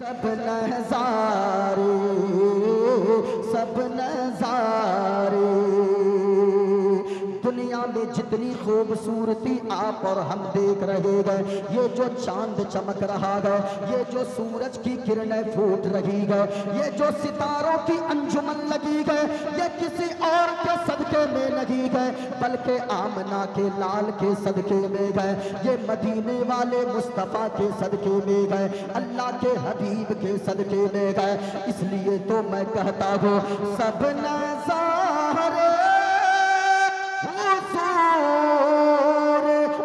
सब नज़ारे, सब नज़ारे, दुनिया में जितनी खूबसूरती आप और हम देख रहे गए, ये जो चांद चमक रहा है, ये जो सूरज की किरणें फूट रही है, ये जो सितारों की अंजुमन लगी है, ये किसी और के सदके में नहीं गए, बल्कि आमना के लाल के सदके में गए, ये मदीने वाले मुस्तफ़ा के सदके में गए, अल्लाह के हबीब के सदके में गए। इसलिए तो मैं कहता हूँ सब नज़ारे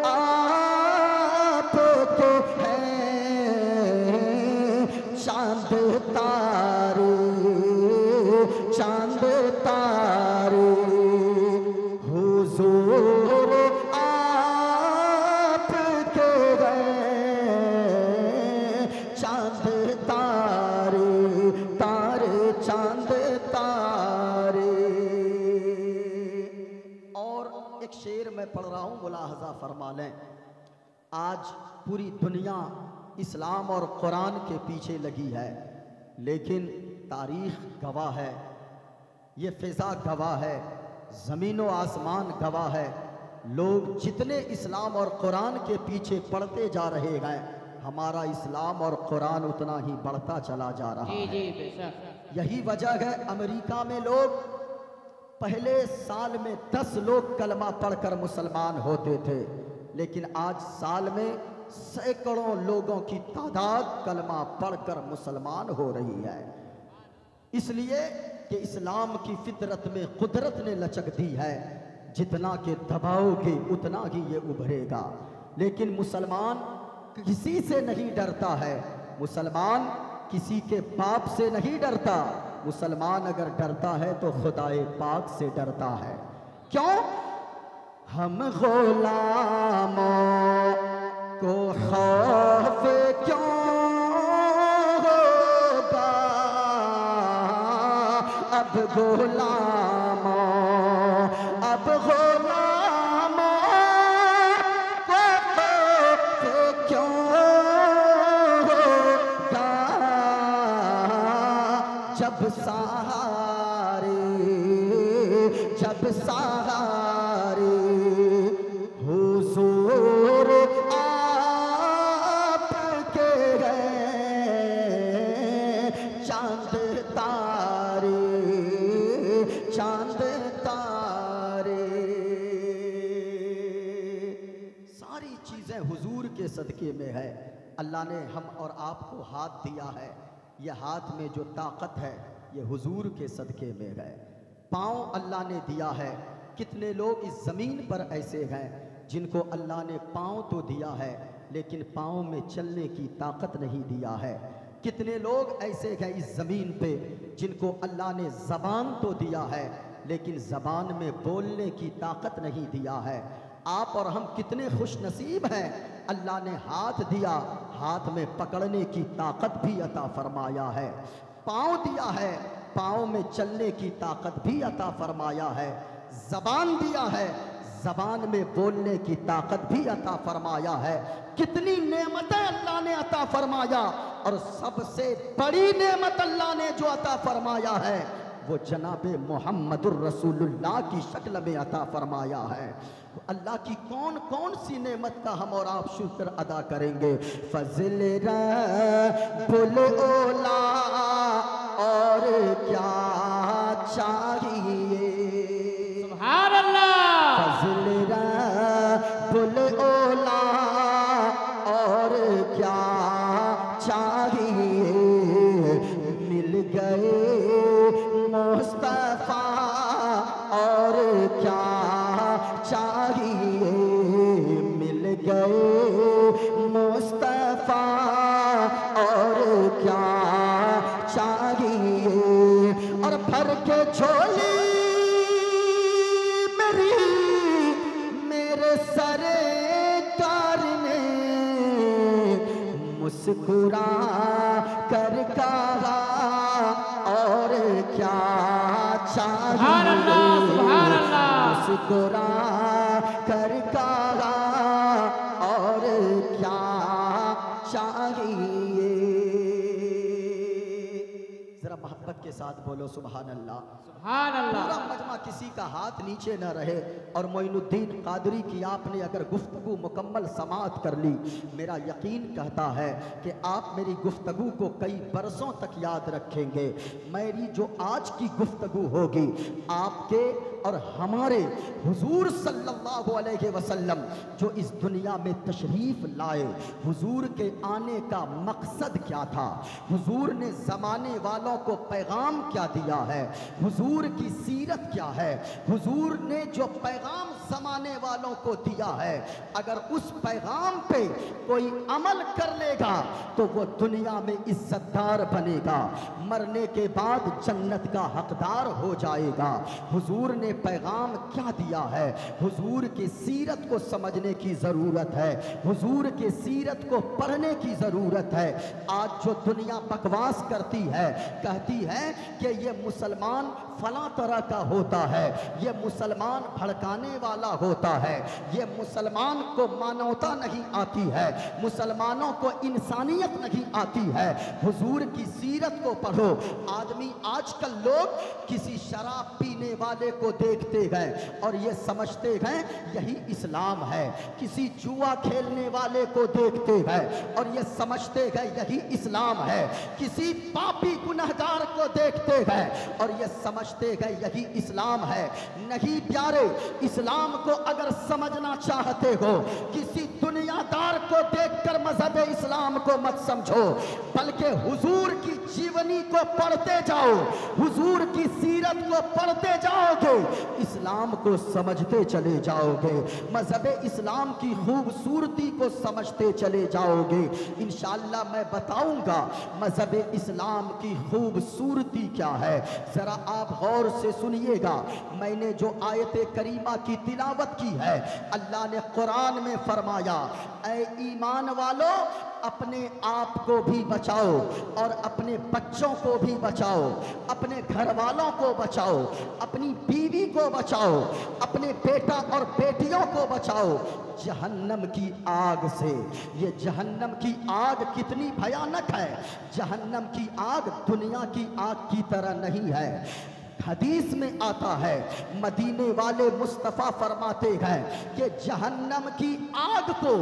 आपके हैं, चांद तारे, चांद तारे, हुजूर आपके हैं, चांद तारे, तारे चांद तारे। और एक शेर मैं पढ़ रहा हूँ, मुलाहजा फरमा लें। आज पूरी दुनिया इस्लाम और कुरान के पीछे लगी है, लेकिन तारीख गवाह है, ये फ़िज़ा गवाह है, ज़मीन व आसमान गवाह है, लोग जितने इस्लाम और कुरान के पीछे पढ़ते जा रहे हैं, हमारा इस्लाम और कुरान उतना ही बढ़ता चला जा रहा है। यही वजह है अमेरिका में लोग पहले साल में 10 लोग कलमा पढ़कर मुसलमान होते थे, लेकिन आज साल में सैकड़ों लोगों की तादाद कलमा पढ़कर मुसलमान हो रही है। इसलिए कि इस्लाम की फितरत में कुदरत ने लचक दी है, जितना के दबाओगे उतना ही ये उभरेगा। लेकिन मुसलमान किसी से नहीं डरता है, मुसलमान किसी के पाप से नहीं डरता, मुसलमान अगर डरता है तो खुदाए पाक से डरता है। क्यों? हम गुलामों को खौफ क्यों होगा, अब गुलामों, अब गुलामों को खौफ क्यों होगा, जब सहारे, जब सहारे हुजूर आपके हैं, चांद तारे, चांद तारे, सारी चीजें हुजूर के सदके में है। अल्लाह ने हम और आपको हाथ दिया है, ये हाथ में जो ताकत है ये हुजूर के सदके में है। पाँव अल्लाह ने दिया है, कितने लोग इस ज़मीन पर ऐसे हैं जिनको अल्लाह ने पाँव तो दिया है लेकिन पाँव में चलने की ताकत नहीं दिया है। कितने लोग ऐसे हैं इस ज़मीन पे जिनको अल्लाह ने ज़बान तो दिया है लेकिन ज़बान में बोलने की ताकत नहीं दिया है। आप और हम कितने खुश नसीब हैं, अल्लाह ने हाथ दिया, हाथ में पकड़ने की ताकत भी अता फरमाया है, पाँव दिया है, पाँव में चलने की ताकत भी अता फरमाया है, ज़बान दिया है, ज़बान में बोलने की ताकत भी अता फरमाया है। कितनी नेमतें अल्लाह ने अता फरमाया, और सबसे बड़ी नेमत अल्लाह ने जो अता फरमाया है वो जनाबे मोहम्मदुर रसूलुल्लाह की शक्ल में अता फरमाया है। अल्लाह की कौन कौन सी नेमत का हम और आप शुक्र अदा करेंगे। फज़ल रब्बुल औला और क्या चाहिए, सुभान अल्लाह। फज़ल रब्बुल औला और क्या चाहिए, मिल गए मुस्तफ़ा और क्या चाहिए, मिल गए मुस्तफ़ा और क्या चाहिए। और भर के झोली मेरी मेरे सरकार ने मुस्कुरा कर कहा और क्या चाहिए, मुस्कुरा कर कहा और क्या चाहिए। ज़रा मोहब्बत के साथ बोलो सुभान अल्लाह। सुभान पूरा अल्लाह। मजमा किसी का हाथ नीचे न रहे। और मोइनुद्दीन कादरी की आपने अगर गुफ्तगू मुकम्मल समाअत कर ली, मेरा यकीन कहता है कि आप मेरी गुफ्तगू को कई बरसों तक याद रखेंगे। मेरी जो आज की गुफ्तगू होगी, आपके और हमारे हुजूर सल्लल्लाहु अलैहि वसल्लम जो इस दुनिया में तशरीफ़ लाए, हुजूर के आने का मकसद क्या था, हुजूर ने ज़माने वालों को पैगाम क्या दिया है, हुजूर की सीरत क्या है, हुजूर ने जो पैगाम ज़माने वालों को दिया है, अगर उस पैगाम पे कोई अमल कर लेगा तो वो दुनिया में इज्जतदार बनेगा, मरने के बाद जन्नत का हकदार हो जाएगा। हुजूर ने पैगाम क्या दिया है, हुजूर की सीरत को समझने की ज़रूरत है, हुजूर की सीरत को पढ़ने की ज़रूरत है। आज जो दुनिया बकवास करती है, कहती है कि ये मुसलमान फला तरह का होता है, ये मुसलमान भड़काने वाला होता है, ये मुसलमान को मानवता नहीं आती है, मुसलमानों को इंसानियत नहीं आती है। हुजूर की सीरत को पढ़ो। आदमी आजकल लोग किसी शराब पीने वाले को देखते हैं और ये समझते हैं यही इस्लाम है, किसी जुआ खेलने वाले को देखते हैं और ये समझते हैं यही इस्लाम है, किसी पापी गुनहगार को देखते हैं और ये समझते हैं यही इस्लाम है। नहीं प्यारे, इस्लाम को अगर समझना चाहते हो, किसी दुनियादार को देखकर मजहब इस्लाम को मत समझो, बल्कि हुजूर की जीवनी को पढ़ते जाओ, हुजूर की सीरत को पढ़ते जाओगे, इस्लाम को समझते चले जाओगे, मजहब इस्लाम की खूबसूरती को समझते चले जाओगे। इंशाअल्लाह मैं बताऊंगा मजहब इस्लाम की खूबसूरती क्या है। जरा आप गौर से सुनिएगा। मैंने जो आयत करीमा की तिलावत की है, अल्लाह ने कुरान में फरमाया, ऐ ईमान वालों, अपने आप को भी बचाओ और अपने बच्चों को भी बचाओ, अपने घर वालों को बचाओ, अपनी बीवी को बचाओ, अपने बेटा और बेटियों को बचाओ जहन्नम की आग से। ये जहन्नम की आग कितनी भयानक है। जहन्नम की आग दुनिया की आग की तरह नहीं है। हदीस में आता है, मदीने वाले मुस्तफ़ा फरमाते हैं कि जहन्नम की आग को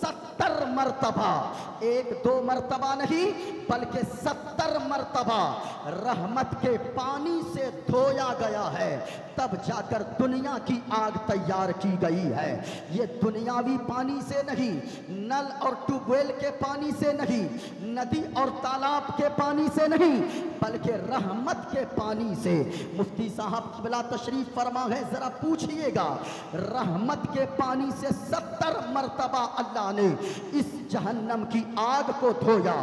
70 मरतबा, 1-2 मरतबा नहीं बल्कि 70 मरतबा रहमत के पानी से धोया गया है, तब जाकर दुनिया की आग तैयार की गई है। ये दुनियावी पानी से नहीं, नल और ट्यूबवेल के पानी से नहीं, नदी और तालाब के पानी से नहीं, बल्कि रहमत के पानी से। मुफ्ती साहब क़िबला तशरीफ फरमा है, जरा पूछिएगा, रहमत के पानी से 70 मरतबा अल्लाह ने इस जहन्नम की आग को धोया,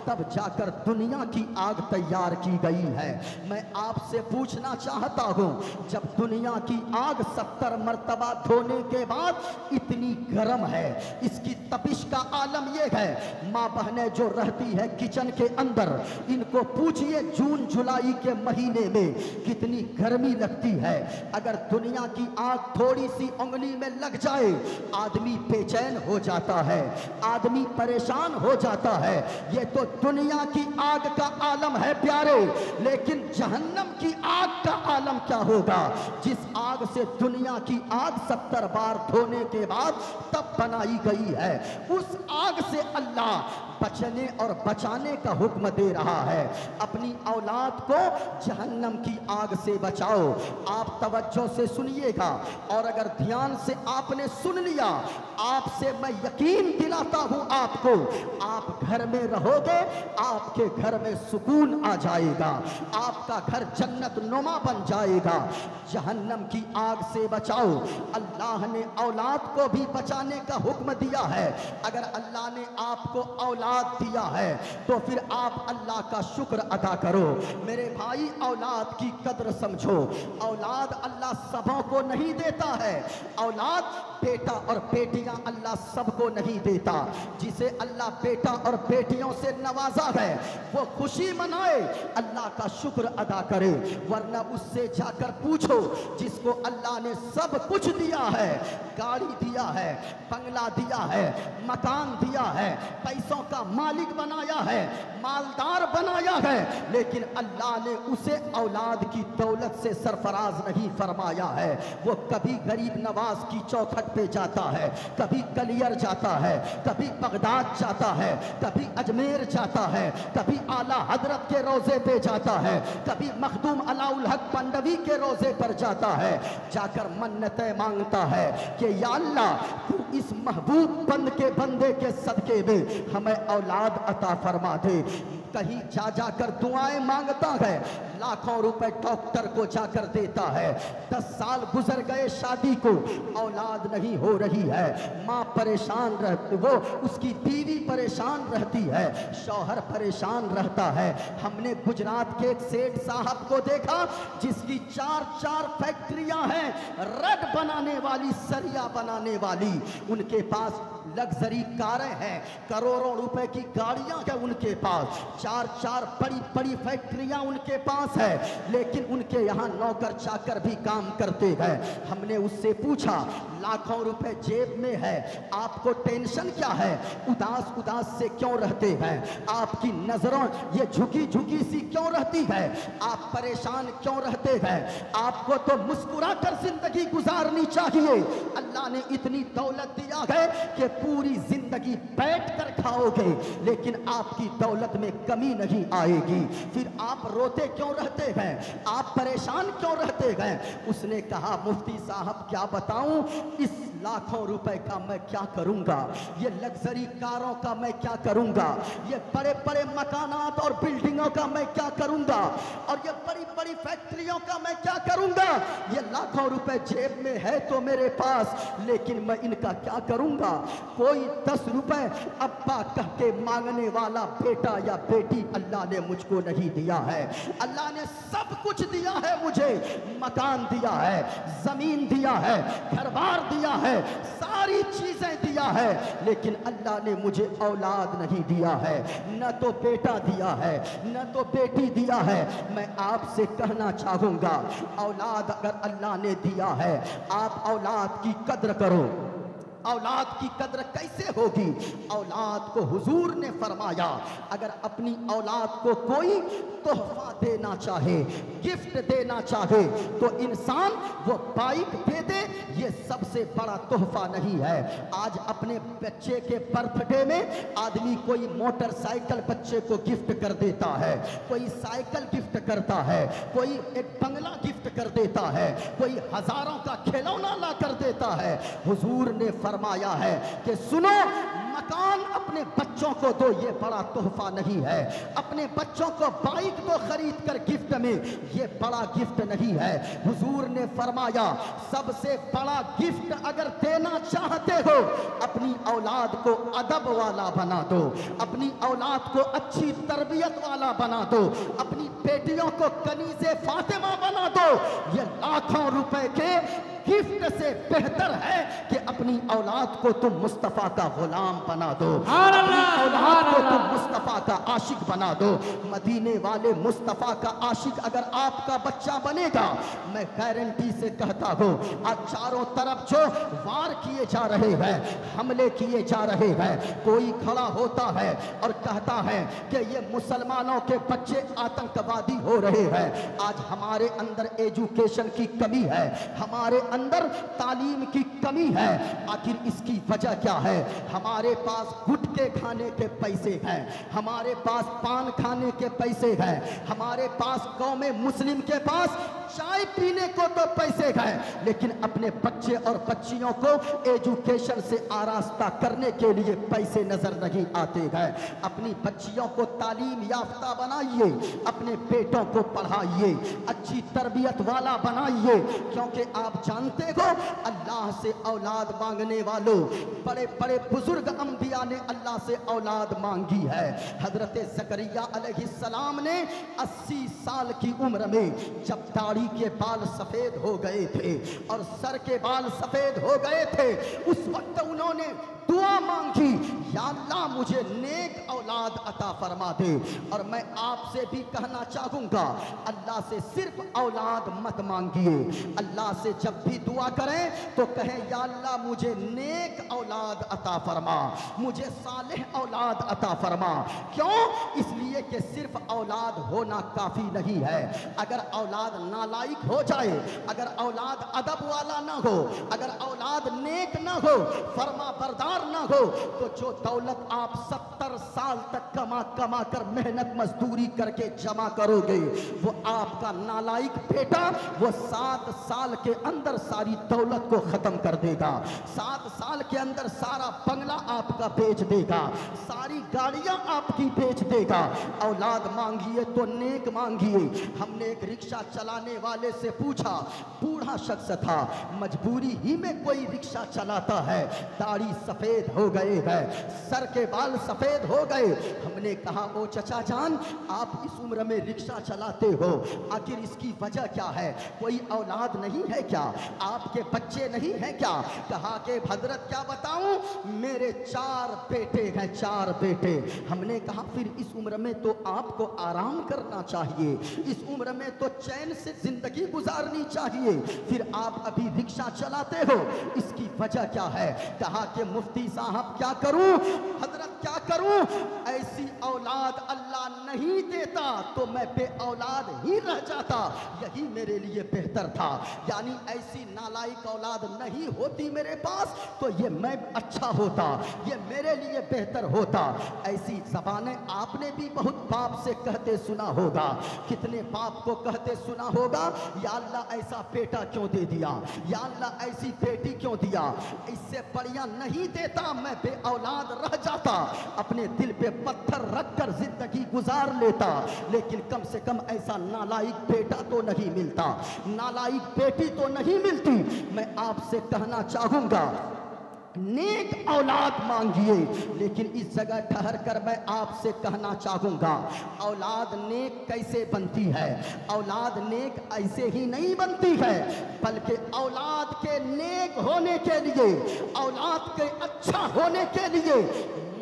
तब जाकर दुनिया की आग तैयार की गई है। मैं आपसे पूछना चाहता हूँ, जब दुनिया की आग 70 मरतबा धोने के बाद इतनी गर्म है, इसकी तपिश का आलम यह है, माँ बहनें जो रहती है किचन के अंदर, इनको पूछिए जून जुलाई के महीने में कितनी गर्मी लगती है। अगर दुनिया की आग थोड़ी सी उंगली में लग जाए, आदमी बेचैन हो जाता है, आदमी परेशान हो जाता है। ये तो दुनिया की आग का आलम है प्यारे, लेकिन जहन्नम की आग का आलम क्या होगा, जिस आग से दुनिया की आग 70 बार धोने के बाद तब बनाई गई है। उस आग से अल्लाह बचने और बचाने का हुक्म दे रहा है। अपनी औलाद को जहन्नम की आग से बचाओ। आप तवज्जो से सुनिएगा, और अगर ध्यान से आपने सुन लिया, आपसे मैं यकीन दिलाता हूं आपको, आप घर में रहोगे, आपके घर में सुकून आ जाएगा, आपका घर जन्नत नुमा बन जाएगा। जहन्नम की आग से बचाओ। अल्लाह ने औलाद को भी बचाने का हुक्म दिया है। अगर अल्लाह ने आपको औलाद दिया है तो फिर आप अल्लाह का शुक्र अदा करो। मेरे भाई, औलाद की कद्र समझो। औलाद अल्लाह सबों को नहीं देता है। औलाद बेटा और बेटियां अल्लाह सबको नहीं देता। जिसे अल्लाह बेटा और बेटियों से नवाजा है, वो खुशी मनाए, अल्लाह का शुक्र अदा करे। वरना उससे जाकर पूछो, जिसको अल्लाह ने सब कुछ दिया है, गाड़ी दिया है, बंगला दिया है, मकान दिया है, पैसों का उसका मालिक बनाया है, मालदार बनाया है, लेकिन अल्लाह ने उसे औलाद की दौलत से सरफराज नहीं फरमाया है। वो कभी गरीब नवाज की चौखट पे जाता है, कभी कलियर जाता है, कभी बगदाद जाता है, कभी अजमेर जाता है, कभी आला हजरत के रोजे पे जाता है, कभी मखदूम अलाउल हक पंडवी के रोजे पर जाता है, जाकर मन्नतें मांगता है कि या अल्लाह तू इस महबूब बंदे के सदके में हमें औलाद अता फरमा दे। कहीं जा जाकर दुआएं मांगता है, लाखों रुपए डॉक्टर को जाकर देता है, 10 साल गुजर गए शादी को, औलाद नहीं हो रही है, माँ परेशान रहती, वो उसकी बीवी परेशान रहती है, शौहर परेशान रहता है। हमने गुजरात के एक सेठ साहब को देखा जिसकी 4 फैक्ट्रियां हैं, रड बनाने वाली, सरिया बनाने वाली, उनके पास लग्जरी कारें हैं, करोड़ों रुपए की गाड़ियां हैं उनके पास, 4 बड़ी फैक्ट्रियां उनके पास है, लेकिन उनके यहाँ नौकर चाकर भी काम करते हैं। हमने उससे पूछा लाखों रुपए जेब में है, आपको टेंशन क्या है, उदास से क्यों रहते हैं, आपकी नजरों ये झुकी सी क्यों रहती है, आप परेशान क्यों रहते हैं, आपको तो मुस्कुरा कर जिंदगी गुजारनी चाहिए। अल्लाह ने इतनी दौलत दिया है कि पूरी जिंदगी बैठ कर खाओगे, लेकिन आपकी दौलत में कमी नहीं आएगी, फिर आप रोते क्यों रहते हैं, आप परेशान क्यों रहते हैं। उसने कहा मुफ्ती साहब क्या बताऊं, इस लाखों रुपए का मैं क्या करूंगा, ये लग्जरी कारों का मैं क्या करूंगा, ये बड़े बड़े मकानात और बिल्डिंगों का मैं क्या करूंगा, और ये बड़ी बड़ी फैक्ट्रियों का मैं क्या करूंगा। ये लाखों रुपए जेब में है तो मेरे पास, लेकिन मैं इनका क्या करूंगा। कोई 10 रुपए अब्बा कह के मांगने वाला बेटा या बेटी अल्लाह ने मुझको नहीं दिया है। अल्लाह ने सब कुछ दिया है मुझे, मकान दिया है, जमीन दिया है, घर बार दिया है, सारी चीजें दिया है, लेकिन अल्लाह ने मुझे औलाद नहीं दिया है, न तो बेटा दिया है, न तो बेटी दिया है। मैं आपसे कहना चाहूंगा, औलाद अगर अल्लाह ने दिया है, आप औलाद की कद्र करो। औलाद की कद्र कैसे होगी, औलाद को हुजूर ने फरमाया अगर अपनी औलाद को कोई तोहफा देना चाहे, गिफ्ट देना चाहे, तो इंसान वो बाइक दे दे, ये सबसे बड़ा तोहफा नहीं है। आज अपने बच्चे के बर्थडे में आदमी कोई मोटरसाइकिल बच्चे को गिफ्ट कर देता है, कोई साइकिल गिफ्ट करता है, कोई एक बंगला गिफ्ट कर देता है, कोई हजारों का खिलौना ला कर देता है। हुजूर ने फरमाया है कि सुनो, मकान अपने बच्चों को दो, ये बड़ा तोहफा नहीं है। अपने बच्चों को बाइक दो खरीद कर गिफ्ट में, ये बड़ा गिफ्ट नहीं है। हुजूर ने फरमाया सबसे बड़ा गिफ्ट अगर देना चाहते हो, अपनी औलाद को अदब वाला बना दो, अपनी औलाद को अच्छी तरबियत वाला बना दो, अपनी बेटियों को कनीज़े फातिमा बना दो। ये लाखों रुपए के गिफ्ट से बेहतर है कि अपनी औलाद को तुम मुस्तफ़ा का गुलाम बना दो, अपनी औलाद को तुम मुस्तफ़ा का आशिक बना दो। मदीने वाले मुस्तफ़ा का आशिक अगर आपका बच्चा बनेगा, मैं गारंटी से कहता हूँ, आज चारों तरफ जो वार किए जा रहे हैं, हमले किए जा रहे हैं, कोई खड़ा होता है और कहता है कि ये मुसलमानों के बच्चे आतंकवादी हो रहे हैं। आज हमारे अंदर एजुकेशन की कमी है, हमारे अंदर तालीम की कमी है। आखिर इसकी वजह क्या है? हमारे पास गुटके खाने के पैसे हैं, हमारे पास पान खाने के पैसे हैं, हमारे पास कौमे मुस्लिम के पास चाय पीने को तो पैसे हैं, लेकिन अपने बच्चे और बच्चियों को एजुकेशन से आरास्ता करने के लिए पैसे नजर नहीं आते हैं। अपनी बच्चियों को तालीम याफ्ता बनाइए, अपने बेटों को पढ़ाइए, अच्छी तरबियत वाला बनाइए, क्योंकि आप जानते हो अल्लाह से औलाद मांगने वालों, बड़े बड़े बुजुर्ग अंबिया ने अल्लाह से औलाद मांगी है। हजरत ज़करिया अलैहिस्सलाम ने 80 साल की उम्र में जब दाढ़ी के बाल सफेद हो गए थे और सर के बाल सफेद हो गए थे, उस वक्त उन्होंने दुआ मांगी, या अल्लाह मुझे नेक औलाद अता फरमा दे। और मैं आपसे भी कहना चाहूंगा, अल्लाह से सिर्फ औलाद मत मांगिए, अल्लाह से जब भी भी दुआ करें तो कहें या अल्लाह मुझे नेक औलाद अता फरमा, मुझे सालेह औलाद अता फरमा। क्यों? इसलिए कि सिर्फ औलाद होना काफ़ी नहीं है। अगर औलाद नालायक हो जाए, अगर औलाद अदब वाला ना हो, अगर औलाद नेक ना हो, फरमा बरदार ना हो, तो जो दौलत आप 70 साल तक कमा कमा कर मेहनत मजदूरी करके जमा करोगे, वो आपका नालायक बेटा वो 7 साल के अंदर सारी दौलत को खत्म कर देगा। 7 साल के अंदर सारा बंगला आपका बेच देगा, सारी गाड़ियां आपकी बेच देगा। औलाद मांगिए तो नेक मांगिए। हमने एक रिक्शा चलाने वाले से पूछा, बूढ़ा शख्स था, मजबूरी ही में कोई रिक्शा चलाता है, दाढ़ी सफेद हो गए है, सर के बाल सफेद हो गए। हमने कहा ओ चचा जान, आप इस उम्र में रिक्शा चलाते हो, आखिर इसकी वजह क्या है? कोई औलाद नहीं है क्या? आपके बच्चे नहीं हैं क्या? कहा कि हजरत क्या बताऊं, मेरे 4 बेटे हैं, 4 बेटे। हमने कहा फिर इस उम्र में तो आपको आराम करना चाहिए, इस उम्र में तो चैन से जिंदगी गुजारनी चाहिए, फिर आप अभी रिक्शा चलाते हो, इसकी वजह क्या है? कहा कि मुफ्ती साहब क्या करूं, हजरत क्या करूं, ऐसी औलाद अल्लाह नहीं देता तो मैं बे औलाद ही रह जाता, यही मेरे लिए बेहतर था। यानी ऐसी नालायक औलाद नहीं होती मेरे पास तो ये मैं अच्छा होता, ये मेरे लिए बेहतर होता। ऐसी ज़बानें आपने भी बहुत बाप से कहते सुना होगा, कितने बाप को कहते सुना होगा, या अल्लाह ऐसा बेटा क्यों दे दिया, या अल्लाह ऐसी बेटी क्यों दिया, इससे बढ़िया नहीं देता मैं बे औलाद रह जाता, अपने दिल पे पत्थर रखकर जिंदगी गुजार लेता। लेकिन कम से कम ऐसा नालायक बेटा तो नहीं मिलता, नालायक बेटी तो नहीं मिलती। मैं आपसे कहना चाहूंगा नेक औलाद मांगिए, लेकिन इस जगह ठहर कर मैं आपसे कहना चाहूंगा औलाद नेक कैसे बनती है। औलाद नेक ऐसे ही नहीं बनती है, बल्कि औलाद के नेक होने के लिए, औलाद के अच्छा होने के लिए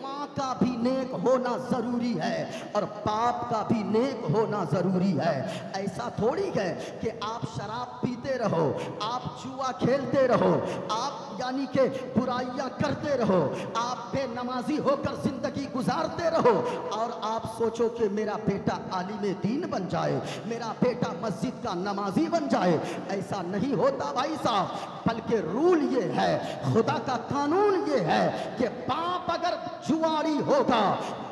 माँ का भी नेक होना जरूरी है और बाप का भी नेक होना जरूरी है। ऐसा थोड़ी है कि आप शराब पीते रहो, आप जुआ खेलते रहो, आप यानी कि बुराइयां करते रहो, आप बेनमाजी होकर जिंदगी गुजारते रहो और आप सोचो कि मेरा बेटा आलिम दीन बन जाए, मेरा बेटा मस्जिद का नमाजी बन जाए। ऐसा नहीं होता भाई साहब, बल्कि रूल ये है, खुदा का कानून ये है कि बाप अगर जुआरी होगा,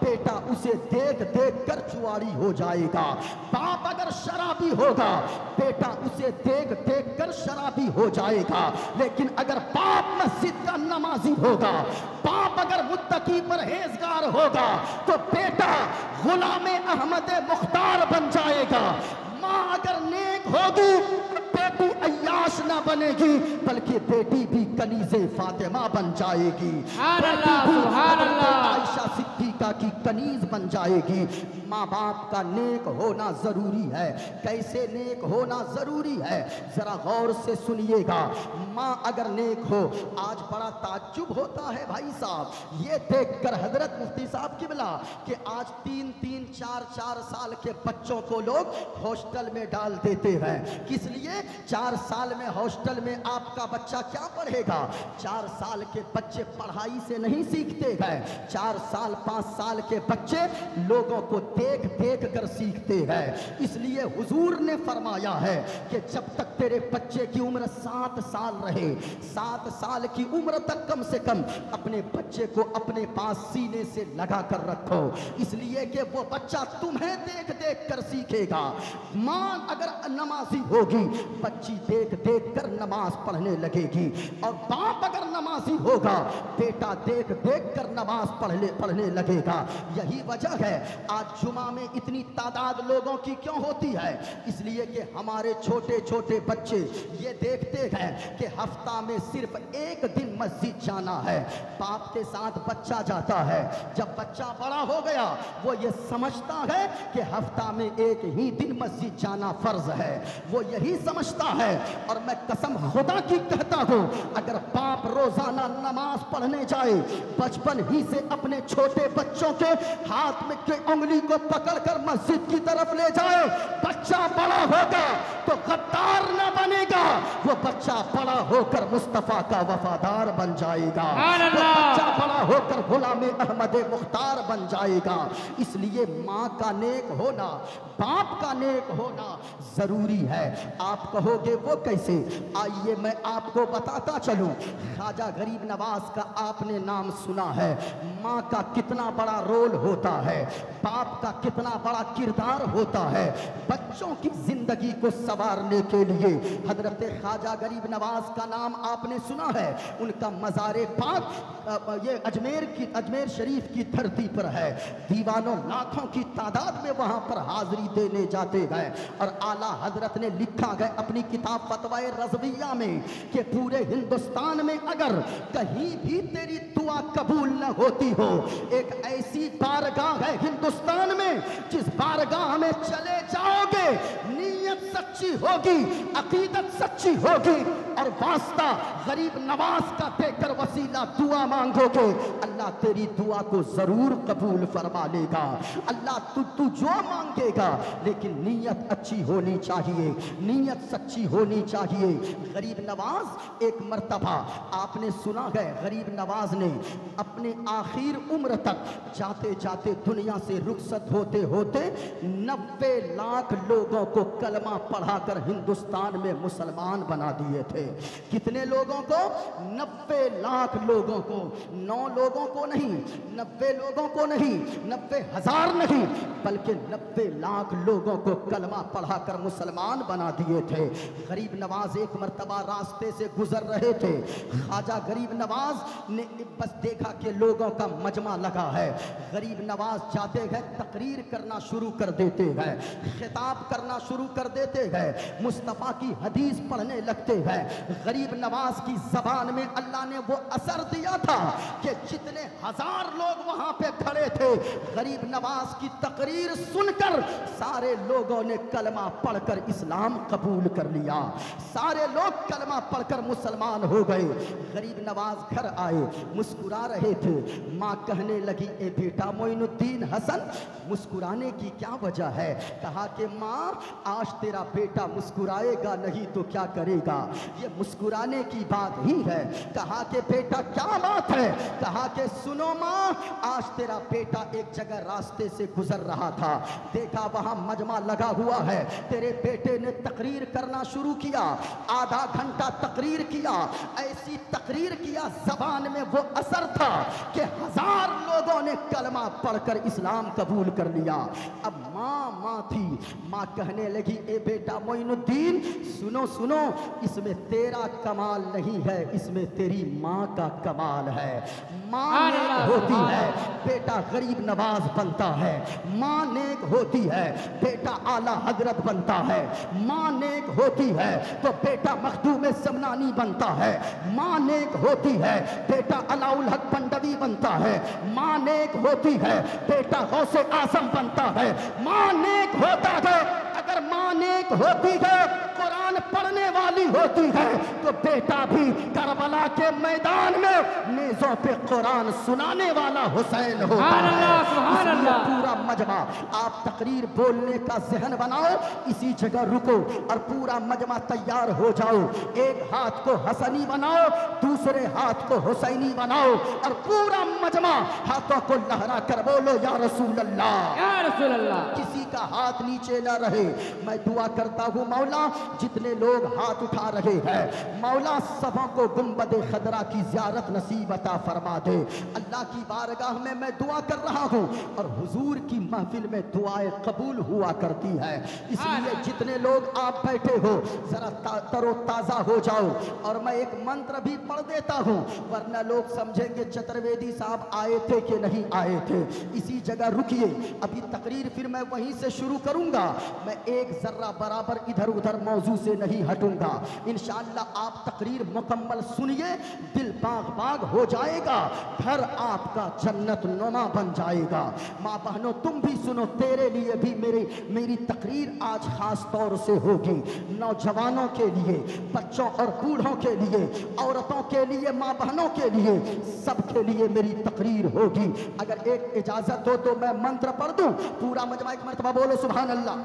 बेटा उसे देख देख कर जुआरी हो जाएगा। बाप अगर शराबी होगा, बेटा उसे देख देख कर शराबी हो जाएगा। लेकिन अगर बाप मस्जिद का नमाजी होगा, बाप अगर मुत्तकी परहेजगार होगा, तो बेटा गुलामे अहमद मुख्तार बन जाएगा। माँ अगर नेक होगी, बेटी अय्याश ना बनेगी, बल्कि बेटी भी कनीज़े फातिमा बन जाएगी, आयशा सिद्दीका की कनीज बन जाएगी। माँ बाप का नेक होना जरूरी है। कैसे नेक होना जरूरी है, जरा गौर से सुनिएगा। माँ अगर नेक हो, आज बड़ा ताज्जुब होता है भाई साहब ये देखकर हजरत मुफ्ती साहब किबला कि आज 3-3, 4-4 साल के बच्चों को लोग हॉस्टल में डाल देते हैं। किस लिए? 4 साल में हॉस्टल में आपका बच्चा क्या पढ़ेगा? 4 साल के बच्चे पढ़ाई से नहीं सीखते हैं, 4 साल 5 साल के बच्चे लोगों को देख देख कर सीखते हैं। इसलिए हुजूर ने फरमाया है कि जब तक तेरे बच्चे की उम्र 7 साल रहे, 7 साल की उम्र तक कम से कम अपने बच्चे को अपने पास सीने से लगा कर रखो, इसलिए कि वो बच्चा तुम्हें देख देख कर सीखेगा। माँ अगर नमाजी होगी, बच्ची देख देख कर नमाज पढ़ने लगेगी, और बाप अगर नमाजी होगा, बेटा देख देख कर नमाज पढ़ने लगेगा। यही वजह है आज जुमा में इतनी तादाद लोगों की क्यों होती है, इसलिए कि हमारे छोटे छोटे बच्चे ये देखते हैं कि हफ्ता में सिर्फ 1 दिन मस्जिद जाना है। बाप के साथ बच्चा जाता है, जब बच्चा बड़ा हो गया वो ये समझता है कि हफ्ता में 1 ही दिन मस्जिद जाना फर्ज है, वो यही समझता है। और मैं कसम खुदा की कहता हूँ, अगर बाप रोजाना नमाज पढ़ने जाए, बचपन ही से अपने छोटे बच्चों के हाथ में के उंगली को पकड़कर मस्जिद की तरफ ले जाए, बच्चा बड़ा होगा तो गद्दार न बनेगा, वो बच्चा बड़ा होकर मुस्तफा का वफादार बन जाएगा, वो बच्चा बड़ा होकर गुलाम अहमद मुख्तार बन जाएगा। इसलिए माँ का नेक होना, बाप का नेक होना जरूरी है। आप कहोगे वो कैसे? आइए मैं आपको बताता चलूं। ख्वाजा गरीब नवाज का आपने नाम सुना है। माँ का कितना बड़ा रोल होता है, बाप का कितना बड़ा किरदार होता है बच्चों की जिंदगी को संवारने के लिए। हजरत ख्वाजा गरीब नवाज का नाम आपने सुना है। उनका मज़ारे पाक ये अजमेर शरीफ की धरती पर है। दीवानों लाखों की तादाद में वहां पर हाजिरी देने जाते गए और आला हजरत ने लिखा गया अपनी किताब फतवाए रज़विया में कि पूरे हिंदुस्तान में अगर कहीं भी तेरी दुआ कबूल न होती हो, एक ऐसी बारगाह है हिंदुस्तान में जिस बारगाह में चले जाओगे, नीयत सच्ची होगी, अकीदत सच्ची होगी और वास्ता गरीब नवाज का देकर वसीला दुआ मांगोगे, अल्लाह तेरी दुआ को जरूर कबूल फरमा लेगा। अल्लाह तू जो मांगेगा, लेकिन नीयत अच्छी होनी चाहिए, नीयत सच्ची होनी चाहिए। गरीब नवाज एक मर्तबा आपने सुना है, गरीब नवाज ने अपने आखिर उम्र तक जाते जाते दुनिया से रुखसत होते होते 90 लाख लोगों को कलमा पढ़ाकर हिंदुस्तान में मुसलमान बना दिए थे। कितने लोगों को? 90 लाख लोगों को। 9 लोगों को नहीं, 90 लोगों को नहीं, 90,000 नहीं, बल्कि 90 लाख लोगों को कलमा पढ़ाकर मुसलमान बना दिए थे। गरीब नवाज एक मर्तबा रास्ते से गुजर रहे थे। ख्वाजा गरीब नवाज ने बस देखा कि लोगों का मजमा लगा है। गरीब नवाज जाते गए, तकरीर करना शुरू कर देते गए, खिताब करना शुरू कर देते गए, मुस्तफ़ा की हदीस पढ़ने लगते गए। गरीब नवाज की जबान में अल्लाह ने वो असर दिया था कि जितने हजार लोग वहां पे खड़े थे, गरीब नवाज की तकरीर सुनकर सारे लोगों ने कलमा पढ़कर इस्लाम कबूल कर लिया। सारे लोग कलमा पढ़कर मुसलमान हो गए। गरीब नवाज घर आए, मुस्कुरा रहे थे। माँ कहने लगी, ए बेटा मोइनुद्दीन हसन, मुस्कुराने की क्या वजह है? कहा कि माँ, आज तेरा बेटा मुस्कुराएगा नहीं तो क्या करेगा? ये मुस्कुराने की बात ही है। कहा कि बेटा क्या बात है? कहा कि सुनो माँ, आज तेरा बेटा एक जगह रास्ते से गुजर रहा था, देखा वहां मजमा लगा हुआ है, तेरे बेटे ने तकरीर करना शुरू किया, आधा घंटा तकरीर किया, ऐसी तकरीर किया जबान में वो असर था कि 1000 लोगों ने कलमा पढ़कर इस्लाम कबूल कर लिया। अब माँ थी, माँ कहने लगी, ए बेटा मोइनुद्दीन सुनो सुनो, इसमें तेरा कमाल नहीं है, इसमें तेरी माँ का कमाल है। माँ नेक होती है, बेटा गरीब नवाज बनता है। माँ नेक होती है, बेटा आला हजरत बनता है। माँ नेक होती है तो बेटा मखदूम समनानी बनता है। माँ नेक होती है, बेटा अलाउल हक पंडवी बनता है। माँ नेक होती है, बेटा गौसे आजम बनता है। माँ नेक होता है, अगर माँ नेक होती है, कुरान पढ़ने वाली होती है, तो बेटा भी करबला के मैदान में नेज़ों पे कुरान सुनाने वाला हुसैन होता है। पूरा मजमा, आप तकरीर बोलने का जहन बनाओ, इसी जगह रुको और पूरा मजमा तैयार हो जाओ। एक हाथ को हसनी बनाओ, दूसरे हाथ को हुसैनी बनाओ और पूरा मजमा हाथों को लहरा कर बोलो, या रसूल अल्लाह, या रसूल अल्लाह। किसी का हाथ नीचे न रहे। मैं दुआ करता हूँ मौला, जितने लोग हाथ उठा रहे हैं, मौला सबों को गुंबद खदरा की ज़ियारत नसीब अता फरमा दे। अल्लाह की बारगाह में मैं दुआ कर रहा हूँ और हुजूर की महफिल में दुआएं कबूल हुआ करती है। इसलिए जितने लोग आप बैठे हो, जरा तरोताज़ा हो जाओ और मैं एक मंत्र भी पढ़ देता हूँ, वरना लोग समझेंगे चतुर्वेदी साहब आए थे कि नहीं आए थे। इसी जगह रुकिए, अभी तकरीर फिर मैं वहीं से शुरू करूँगा। मैं एक जर्रा बराबर इधर उधर मौजू से नहीं हटूंगा। इंशाअल्लाह आप तकरीर मुकम्मल सुनिए, दिल बाग बाग हो जाएगा, घर आपका जन्नत नुमा बन जाएगा। माँ बहनों तुम भी सुनो, तेरे लिए भी मेरी तकरीर आज खास तौर से होगी। नौजवानों के लिए, बच्चों और बूढ़ों के लिए, औरतों के लिए, माँ बहनों के लिए, सबके लिए मेरी तकरीर होगी। अगर एक इजाजत हो तो मैं मंत्र पढ़ दूं, पूरा मजमा एक मरतबा बोलो सुभान अल्लाह।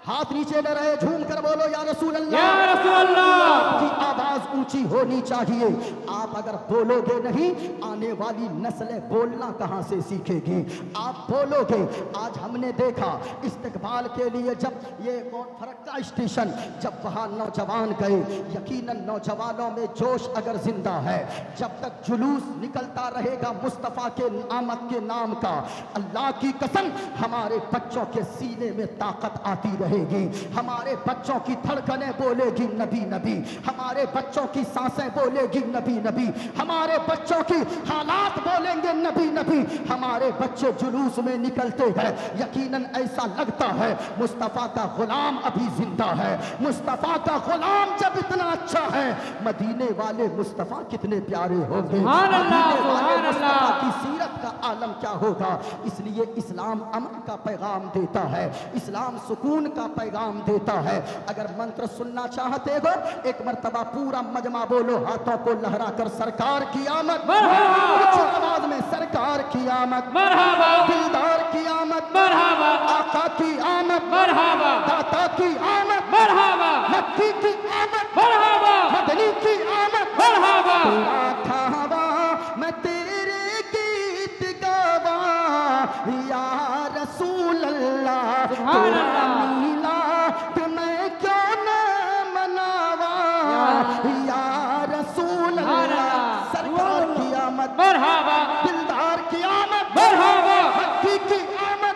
हाथ नीचे न रहे, झूम कर बोलो या रसूल अल्लाह। या रसूल अल्लाह। आपकी आवाज ऊंची होनी चाहिए। आप अगर बोलोगे नहीं, आने वाली नस्लें बोलना कहां से सीखेगी? आप बोलोगे। आज हमने देखा इस्तकबाल के लिए जब ये फरक्का स्टेशन, जब वहां नौजवान गए, यकीनन नौजवानों में जोश अगर जिंदा है, जब तक जुलूस निकलता रहेगा मुस्तफ़ा के आमद के नाम का, अल्लाह की कसम हमारे बच्चों के सीने में ताकत आती रहेगी। हमारे बच्चों की धड़कनें बोलेगी नबी नबी, हमारे बच्चों की सांसें बोलेगी नबी नबी, हमारे बच्चों की हालात बोलेंगे नबी नबी। हमारे बच्चे जुलूस में निकलते हैं, यकीनन ऐसा लगता है मुस्तफ़ा का गुलाम अभी जिंदा है। मुस्तफ़ा का गुलाम जब इतना अच्छा है, मदीने वाले मुस्तफ़ा कितने प्यारे होंगे, मदीने वाले मुस्तफ़ा की सीरत का आलम क्या होगा। इसलिए इस्लाम अमन का पैगाम देता है, इस्लाम सुकून का पैगाम देता है। अगर मंत्र सुनना चाहते हो, एक मर्तबा पूरा मजमा बोलो, हाथों को लहरा कर सरकार की आमद, आवाज में सरकार की आमद, दिलदार की आमद, आका की आमद, दाता की आमद, मक्की की आमद, मदनी की आमद, तेरा खावा मैं तेरे गीत गावा या रसूल अल्लाह, तेरा मीलाद मैं क्यों न मनावा या रसूल अल्लाह। सरकार की आमद, दिलदार की आमद, मक्की की आमद,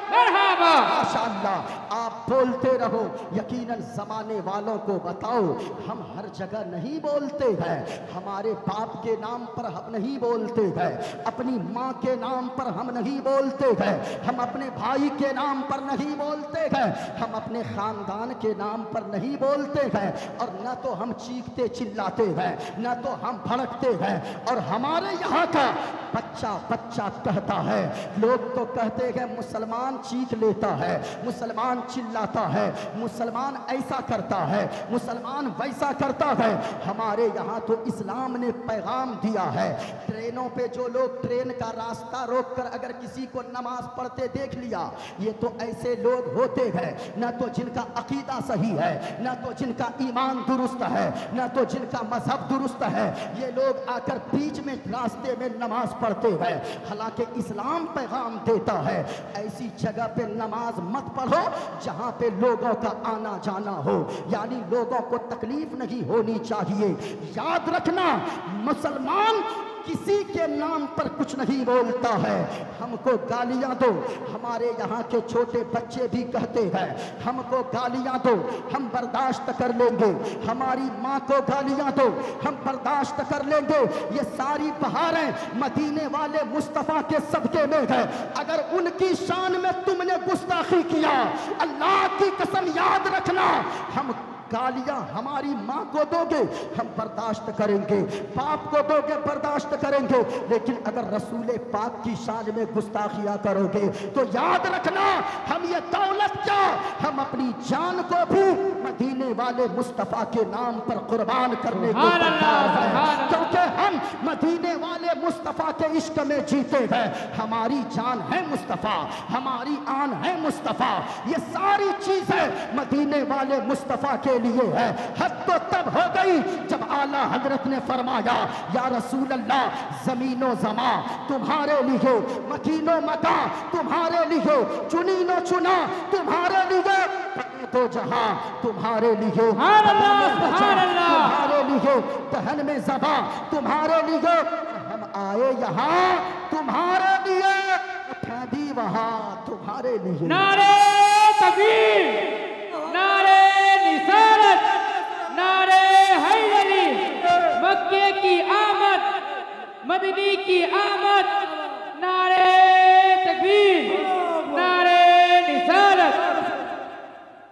माशाअल्लाह। आप बोलते रहो, यकीनन जमाने वालों को बताओ, हम हर जगह नहीं बोलते हैं। हमारे बाप के नाम पर हम नहीं बोलते हैं, अपनी माँ के नाम पर हम नहीं बोलते हैं, हम अपने भाई के नाम पर नहीं बोलते हैं, हम अपने खानदान के नाम पर नहीं बोलते हैं। और न तो हम चीखते चिल्लाते हैं, न तो हम भड़कते हैं। और हमारे यहाँ का बच्चा बच्चा कहता है, लोग तो कहते हैं मुसलमान चीख लेता है, मुसलमान चिल्लाता है, मुसलमान ऐसा करता है, मुसलमान वैसा करता है। हमारे यहाँ तो इस्लाम ने पैगाम दिया है। ट्रेनों पे जो लोग ट्रेन का रास्ता रोककर अगर किसी को नमाज पढ़ते देख लिया, ये तो ऐसे लोग होते हैं न तो जिनका अकीदा सही है, न तो जिनका ईमान दुरुस्त है, न तो जिनका मजहब दुरुस्त है। ये लोग आकर बीच में रास्ते में नमाज पढ़ते हैं। हालांकि इस्लाम पैगाम देता है, ऐसी जगह पे नमाज मत पढ़ो जहां पे लोगों का आना जाना हो, यानी लोगों को तकलीफ नहीं होनी चाहिए। याद रखना, मुसलमान किसी के नाम पर कुछ नहीं बोलता है। हमको गालियां दो, हमारे यहाँ के छोटे बच्चे भी कहते हैं हमको गालियां दो, हम बर्दाश्त कर लेंगे। हमारी माँ को गालियां दो, हम बर्दाश्त कर लेंगे। ये सारी बहारें मदीने वाले मुस्तफ़ा के सदके में है। अगर उनकी शान में तुमने गुस्ताखी किया, अल्लाह की कसम याद रखना, हम गालियां हमारी माँ को दोगे हम बर्दाश्त करेंगे, बाप को दोगे बर्दाश्त करेंगे, लेकिन अगर रसूल पाक की शान में गुस्ताखियां करोगे तो याद रखना, हम ये दौलत क्या, हम अपनी जान को भी मदीने वाले मुस्तफ़ा के नाम पर कुर्बान करने को तैयार हैं, क्योंकि हम मदीने वाले मुस्तफ़ा के इश्क में जीते हैं। हमारी जान है मुस्तफ़ा, हमारी आन है मुस्तफ़ा। ये सारी चीजें मदीने वाले मुस्तफ़ा के लिए है। हद तो तब हो गई जब आला हजरत ने फरमाया, या रसूल अल्लाह, जमीनो जमा तुम्हारे लिए, मकीनो मका तुम्हारे लिए, चुनीनो चुना तुम्हारे लिए, तो जहां तुम्हारे लिए, तुम्हारे लिए, दहन में ज़बा तुम्हारे लिए, हम आए यहाँ तुम्हारे लिए, ठहरी वहां तुम्हारे लिए। नारे तकबीर, नारे निसारत, नारे हैदरी, मक्के की आमद, मदनी की आमद, नारे तकबीर, नारे निसारत।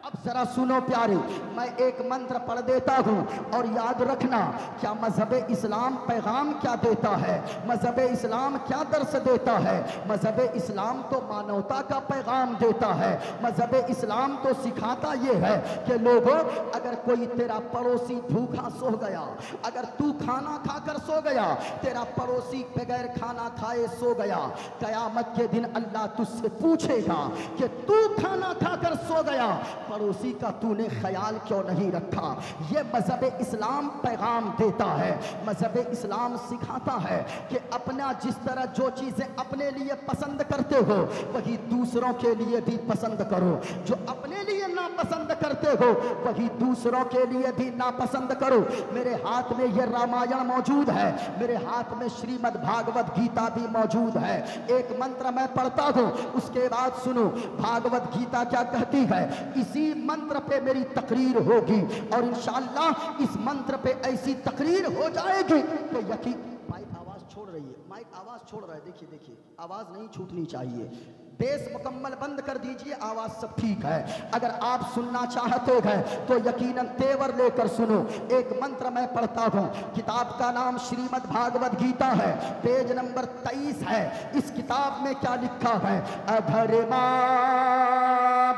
अब जरा सुनो प्यारे, मैं एक मंत्र पढ़ देता हूँ और याद रखना, क्या मजहब इस्लाम पैगाम क्या देता है, मजहब इस्लाम क्या दर्स देता है। मजहब इस्लाम तो मानवता का पैगाम देता है। मजहब इस्लाम तो सिखाता ये है कि लोगों, अगर कोई तेरा पड़ोसी भूखा सो गया, अगर तू खाना खाकर सो गया, तेरा पड़ोसी बगैर खाना खाए सो गया, कयामत के दिन अल्लाह तुझसे पूछेगा कि तू खाना खाकर सो गया, पड़ोसी का तूने ख्याल क्यों नहीं रखा। ये मजहब इस्लाम पैगाम देता है, मजहब इस्लाम सिखाता है कि अपना जिस तरह जो चीज़ें अपने लिए पसंद करते हो वही दूसरों के लिए भी पसंद करो, जो अपने लिए नापसंद करते हो वही दूसरों के लिए भी नापसंद करो। मेरे हाथ में ये रामायण मौजूद है, मेरे हाथ में श्रीमद् भागवत गीता भी मौजूद है। एक मंत्र मैं पढ़ता हूँ, उसके बाद सुनो भागवत गीता क्या कहती है। इसी मंत्र पे मेरी तकरीर होगी और इंशाअल्लाह इस मंत्र पे ऐसी तकरीर हो जाएगी कि यकीन। माइक आवाज छोड़ रही है, माइक आवाज छोड़ रहा है, देखिए देखिए आवाज नहीं छूटनी चाहिए। बेस मुकम्मल बंद कर दीजिए, आवाज सब ठीक है। अगर आप सुनना चाहते हैं तो यकीनन तेवर लेकर सुनो। एक मंत्र मैं पढ़ता हूँ, किताब का नाम श्रीमद् भागवत गीता है, पेज नंबर 23 है। इस किताब में क्या लिखा है। अधर्मा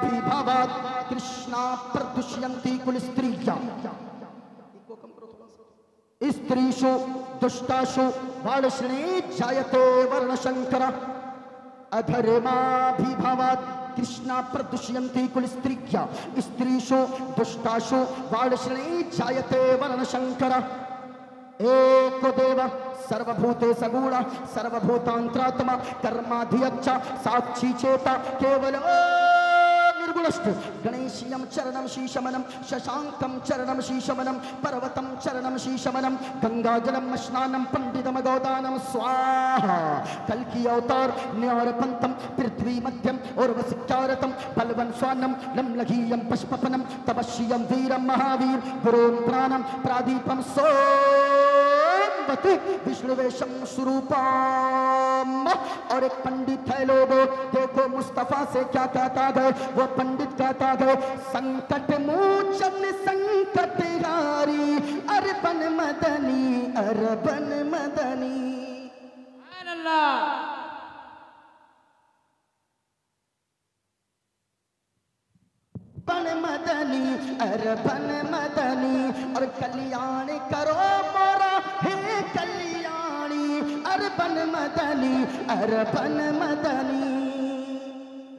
विभवत् कृष्णा प्रदुष्यन्ति कुल स्त्रिया, स्त्रीषु दुष्टाषु वार्ष्णे जायते वर्णशंकर। अधर्माभिभवात् कृष्णा प्रदुष्यन्ति कुल स्त्रिया, स्त्रीषु दुष्टाषु वार्ष्णे जायते वर्णशंकर। एको देव सर्वभूते सगुण सर्वभूतांतरात्मा कर्माधियच्च साक्षी चेता केवल निर्गुणस्तु। गणेशियं चरणं शीशमनं शशांकं चरणं शीशमनं पर्वतं चरणं शीशमनं गंगाजलं स्नानं पंडितम गौदानं स्वाहा। कल की अवतार न्यारपंतम पृथ्वी मध्यम और वसिक्कारतम बलवन स्वानम लमलघीयं पशुपनम तपस्यं वीरं महावीर गुरुं प्राणं प्रादीपं सोमवती विष्णुवेशं स्वरूपम। और एक पंडित है लोगों, देखो मुस्तफा से क्या कहता है वो पंडित, कहता है संकट मोचन संकट हारी अरबन मदनी अरबन मदनी। बन मदनी अरबन मदनी और कल्याण करो मोरा हे कल्याणी अरबन मदनी अरबन मदनी।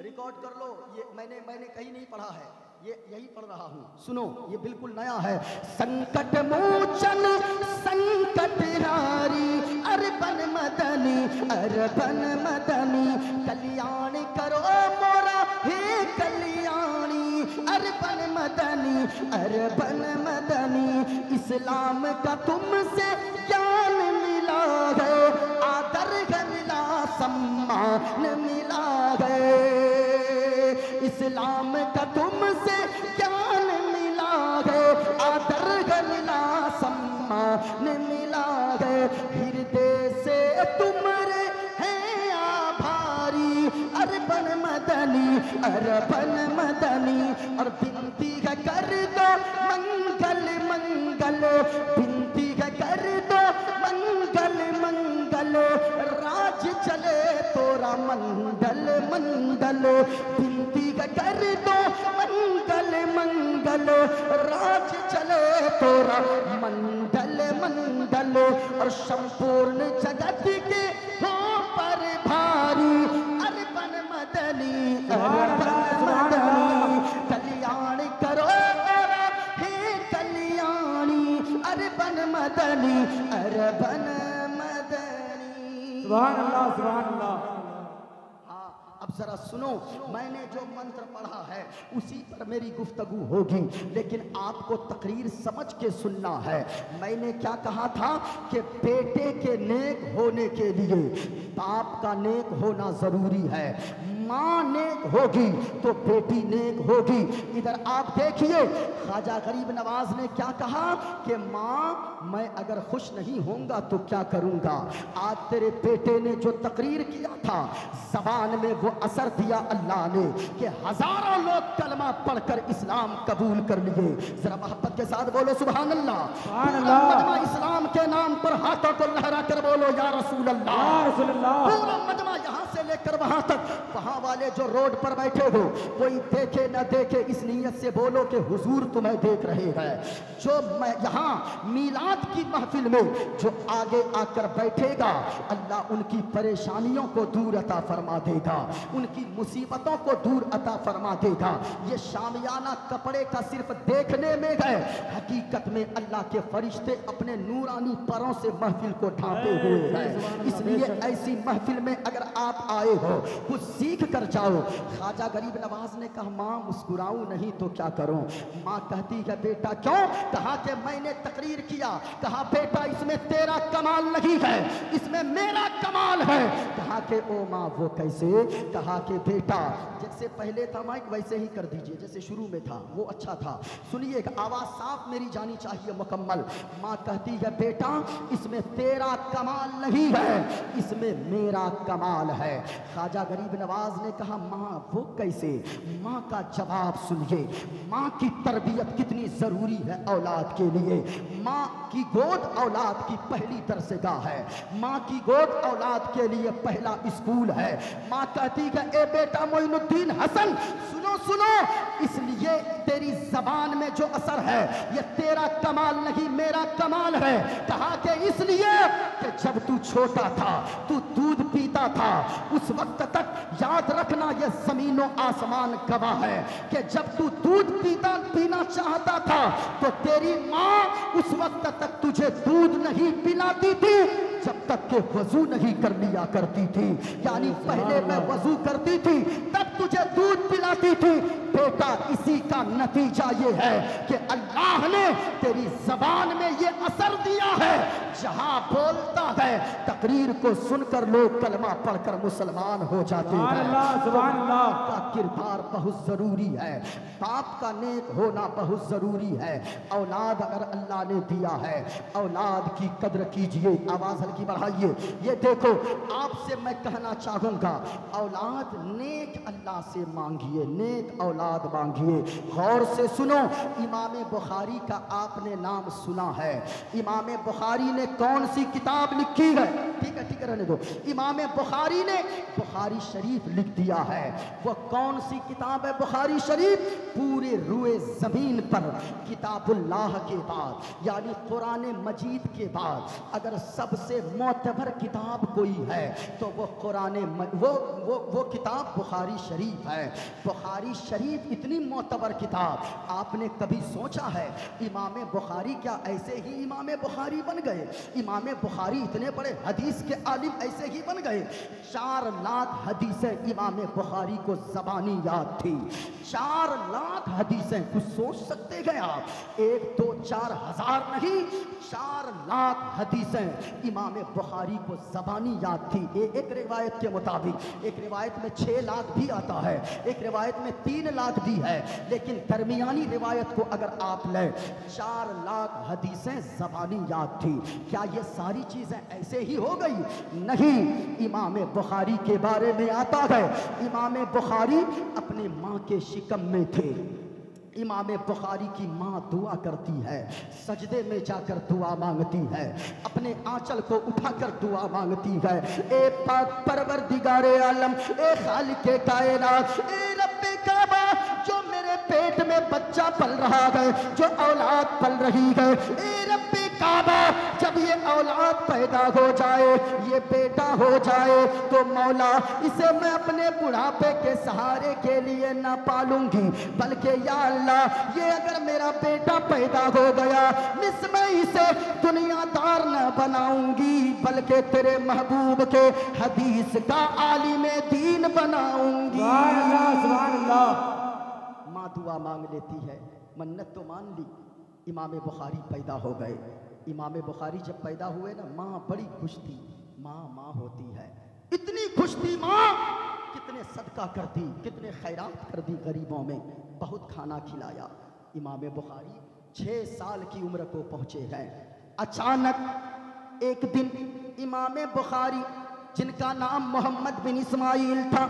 रिकॉर्ड कर लो, ये मैंने कहीं नहीं पढ़ा है, ये यही पढ़ रहा हूँ, सुनो ये बिल्कुल नया है। संकट मोचन संकट हारी अरबन मदनी अरबन मदनी कल्याण करो मोरा हे कल्याणी अरबन मदनी अरबन मदनी। इस्लाम का तुमसे ज्ञान मिला है, आदर मिला सम्मान मिला है। इस्लाम का तुमसे ज्ञान मिला है, आदर मिला सम्मान मिला है। हृदय से तुम्हारे हैं आभारी अरबन मदनी अरबन मदनी। और बिनती है कर दो मंगल मंगल, बिनती है कर दो मंगल मंगल, राज चले तोरा मंडल मंडल। बिनती है कर दो मंगल मंगल, राज चले तोरा मंडल मंडल। और संपूर्ण जगत के हो पर भारी अरबन मदनी अरबन मदनी कल्याण करो हे कल्याणी अरबन मदनी अरबन मदनी। सुभान अल्लाह सुभान अल्लाह। अब जरा सुनो, मैंने जो मंत्र पढ़ा है उसी पर मेरी गुफ्तगू होगी, लेकिन आपको तकरीर समझ के सुनना है। मैंने क्या कहा था कि बेटे के नेक होने के लिए बाप का नेक होना जरूरी है। माँ नेक होगी तो बेटी नेक होगी। इधर आप देखिए ख्वाजा गरीब नवाज ने क्या कहा कि माँ मैं अगर खुश नहीं होऊंगा तो क्या करूंगा। आज तेरे बेटे ने जो तकरीर किया था, जबान में वो असर दिया अल्लाह ने कि हजारों लोग कलमा पढ़कर इस्लाम कबूल कर लिए। जरा मोहब्बत के साथ बोलो सुभान अल्लाह। मजमा इस्लाम के नाम पर हाथों को लहरा कर बोलो या रसूल अल्लाह। पूरा मजमा यहाँ से लेकर लेकर वहां तक, वहां वाले जो रोड पर बैठे हो, कोई देखे न देखे, इस नीयत से बोलो कि हुजूर तुम्हें देख रहे हैं। जो मैं यहाँ मीलाद की महफिल में जो आगे आकर बैठेगा, अल्लाह उनकी परेशानियों को दूर अता फरमा देगा, उनकी मुसीबतों को दूर अता फरमा देगा। ये शामियाना कपड़े का सिर्फ देखने में है, हकीकत में अल्लाह के फरिश्ते अपने नूरानी परों से महफिल को ढांपे हुए हैं। इसलिए ऐसी महफिल में अगर आप आए हो, कुछ सीख कर जाओ। ख्वाजा गरीब नवाज ने कहा, माँ मुस्कुराऊं नहीं तो क्या करूं? माँ कहती है, बेटा क्यों? कहा कि मैंने तकरीर किया। कहा बेटा इसमें तेरा कमाल नहीं है, इसमें मेरा कमाल है। कहा कि ओ माँ वो कैसे? कहा कि बेटा जैसे पहले था माइक वैसे ही कर दीजिए, जैसे शुरू में था वो अच्छा था। सुनिए, आवाज साफ मेरी जानी चाहिए मुकम्मल। माँ कहती है, बेटा इसमें तेरा कमाल नहीं है, इसमें मेरा कमाल है। ख्वाजा गरीब नवाज ने कहा, माँ वो कैसे? माँ का जवाब सुनिए। माँ की तरबियत कितनी जरूरी है औलाद के लिए। माँ की गोद औलाद की पहली दरसगाह है, माँ की गोद औलाद के लिए पहला स्कूल है। माँ कहती है, ए बेटा मोइनुद्दीन हसन सुनो सुनो, इसलिए तेरी जबान में जो असर है ये तेरा कमाल नहीं मेरा कमाल है। कहा कि इसलिए कि जब तू छोटा था, तू दूध पीता था, उस वक्त तक याद रखना ये जमीनों आसमान गवाह है कि जब तू दूध पीना चाहता था तो तेरी माँ उस वक्त तक तुझे दूध नहीं पिलाती थी जब तक के वजू नहीं कर लिया करती थी। यानी पहले मैं वजू करती थी तब तुझे दूध पिलाती थी। बेटा इसी का नतीजा ये है कि अल्लाह ने तेरी जबान में ये असर दिया है, जहां बोलता है तकरीर को सुनकर लोग कलमा पढ़कर मुसलमान हो जाते हैं। का किरदार बहुत जरूरी है, बाप का नेक होना बहुत जरूरी है। औलाद अगर अल्लाह ने दिया है, औलाद की कद्र कीजिए। आवाज हल्की बढ़ाइए। ये देखो, आपसे मैं कहना चाहूंगा, औलाद नेक अल्लाह से मांगिए, नेक औलाद मांगिए। गौर से सुनो, इमाम बुखारी का आपने नाम सुना है। इमाम बुखारी ने कौन सी किताब लिखी है? ठीक है रहने दो। इमाम बुखारी ने बुखारी शरीफ लिख दिया है। वो कौन सी किताब है बुखारी शरीफ? पूरे रुए जमीन पर किताबुल्लाह के बाद यानी कुरान मजीद के बाद अगर सबसे मोतबर किताब कोई है तो वो वो किताब बुखारी शरीफ है। बुखारी शरीफ इतनी मोतबर किताब, आपने कभी सोचा है इमाम बुखारी क्या ऐसे ही इमाम बुखारी बन गए? इमाम बुखारी इतने बड़े हदीस के आलिम ऐसे ही बन गए? 4 लाख हदीसें इमाम बुखारी को ज़बानी याद थी। 4 लाख हदीसें, कुछ सोच सकते हैं आप? 1 2 4 हज़ार नहीं, 4 लाख हदीसें इमाम बुखारी को ज़बानी याद थी। एक रिवायत के मुताबिक, एक रिवायत में 6 लाख भी आता है, एक रिवायत में 3 लाख भी है, लेकिन दरमियानी रिवायत को अगर आप लें 4 लाख हदीसें ज़बानी याद थी। क्या ये सारी चीज़ें ऐसे ही हो गई? नहीं। इमाम बुखारी के बारे में आता है, इमाम बुखारी अपने माँ के शिकम में थे। इमाम बुखारी की माँ दुआ करती है, सजदे में जाकर दुआ मांगती है, अपने आंचल को उठाकर दुआ मांगती है। ए पाक परवरदिगारे आलम, ए खालिके कायनात, ए रब्बे काबा, जो मेरे पेट में बच्चा पल रहा है, जो औलाद पल रही है, ए रब्बे काबा, जब ये औलाद पैदा हो जाए, ये बेटा हो जाए, तो मौला इसे मैं अपने बुढ़ापे के सहारे के लिए ना पालूंगी, बल्कि या अल्लाह ये अगर मेरा बेटा पैदा हो गया, मैं इसे दुनियादार न बनाऊंगी, बल्कि तेरे महबूब के हदीस का आलिम दीन बनाऊंगी। माँ दुआ मांग लेती है, मन्नत तो मान ली। इमाम बुखारी पैदा हो गए। इमाम बुखारी जब पैदा हुए ना, माँ बड़ी खुश थी। माँ होती है, इतनी खुश थी माँ, कितने सदका कर दी, कितने खैरात कर दी गरीबों में, बहुत खाना खिलाया। इमाम बुखारी 6 साल की उम्र को पहुँचे हैं। अचानक एक दिन इमाम बुखारी, जिनका नाम मोहम्मद बिन इस्माइल था,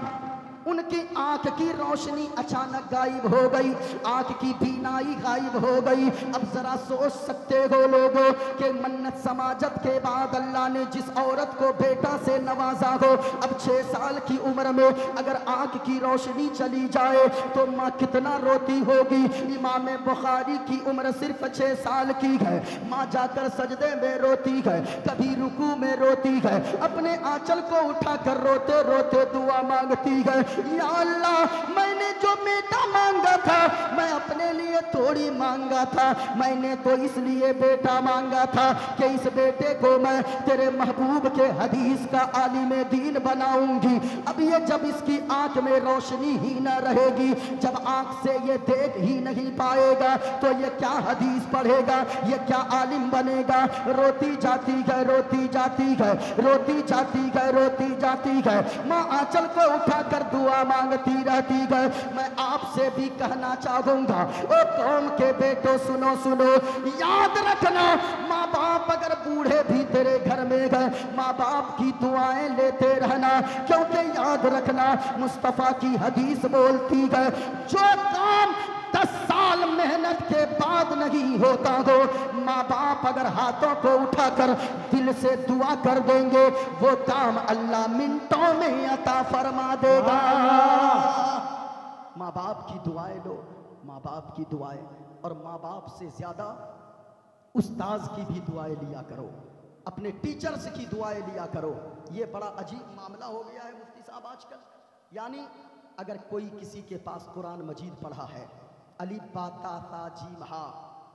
उनकी आंख की रोशनी अचानक गायब हो गई, आंख की बीनाई गायब हो गई। अब जरा सोच सकते हो लोगों कि मन्नत समाजत के बाद अल्लाह ने जिस औरत को बेटा से नवाजा हो, अब 6 साल की उम्र में अगर आंख की रोशनी चली जाए तो माँ कितना रोती होगी। इमाम बुखारी की उम्र सिर्फ 6 साल की है, माँ जाकर सजदे में रोती है, कभी रुकू में रोती है, अपने आंचल को उठाकर रोते रोते दुआ मांगती है, या अल्लाह मैंने जो बेटा मांगा था मैं अपने लिए थोड़ी मांगा था, मैंने तो इसलिए बेटा मांगा था कि इस बेटे को मैं तेरे महबूब के हदीस का आलिम दीन बनाऊंगी। अब ये जब इसकी आंख में रोशनी ही न रहेगी, जब आंख से ये देख ही नहीं पाएगा तो ये क्या हदीस पढ़ेगा, ये क्या आलिम बनेगा। रोती जाती है, रोती जाती है, रोती जाती है, रोती जाती है, माँ आंचल को उठाकर दुआ मांगती रहती है। मैं आपसे भी कहना चाहूंगा, ओ कौम के बेटो सुनो सुनो, याद रखना माँ बाप अगर बूढ़े भी तेरे घर में गए, माँ बाप की दुआएं लेते रहना, क्योंकि याद रखना मुस्तफा की हदीस बोलती है, जो काम 10 साल मेहनत के बाद नहीं होता हो, माँ बाप अगर हाथों को उठाकर दिल से दुआ कर देंगे वो काम अल्लाह मिनटों में अता फरमा देगा। माँ बाप की दुआएं लो, माँ बाप की दुआएं, और माँ बाप से ज्यादा उस्ताज की भी दुआएं लिया करो, अपने टीचर्स की दुआएं लिया करो। ये बड़ा अजीब मामला हो गया है मुफ्ती साहब आजकल, यानी अगर कोई किसी के पास कुरान मजीद पढ़ा है, अलिफ बा ता सा जीम हा,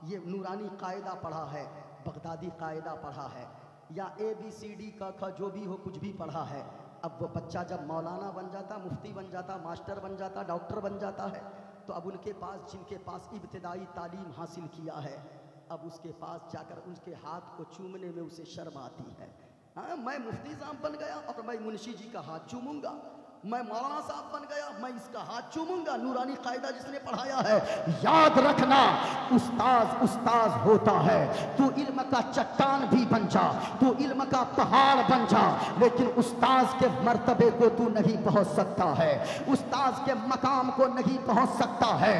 ये नूरानी कायदा पढ़ा है, बगदादी कायदा पढ़ा है, या ABCD का ख जो भी हो कुछ भी पढ़ा है, अब वो बच्चा जब मौलाना बन जाता, मुफ्ती बन जाता, मास्टर बन जाता, डॉक्टर बन जाता है, तो अब उनके पास जिनके पास इब्तिदाई तालीम हासिल किया है, अब उसके पास जाकर उसके हाथ को चूमने में उसे शर्म आती है। हाँ, मैं मुफ्ती साहब बन गया और मैं मुंशी जी का हाथ चूमूंगा, मैं मौलाना साहब बन गया मैं इसका हाथ चूमूंगा, नूरानी कायदा जिसने पढ़ाया है। याद रखना उस्ताज उस्ताज होता है, तू इल्म का चट्टान भी बन जा, तू इल्म का पहाड़ बन जा, लेकिन उस्ताज के मर्तबे को तू नहीं पहुंच सकता है, उस्ताज के मकाम को नहीं पहुंच सकता है।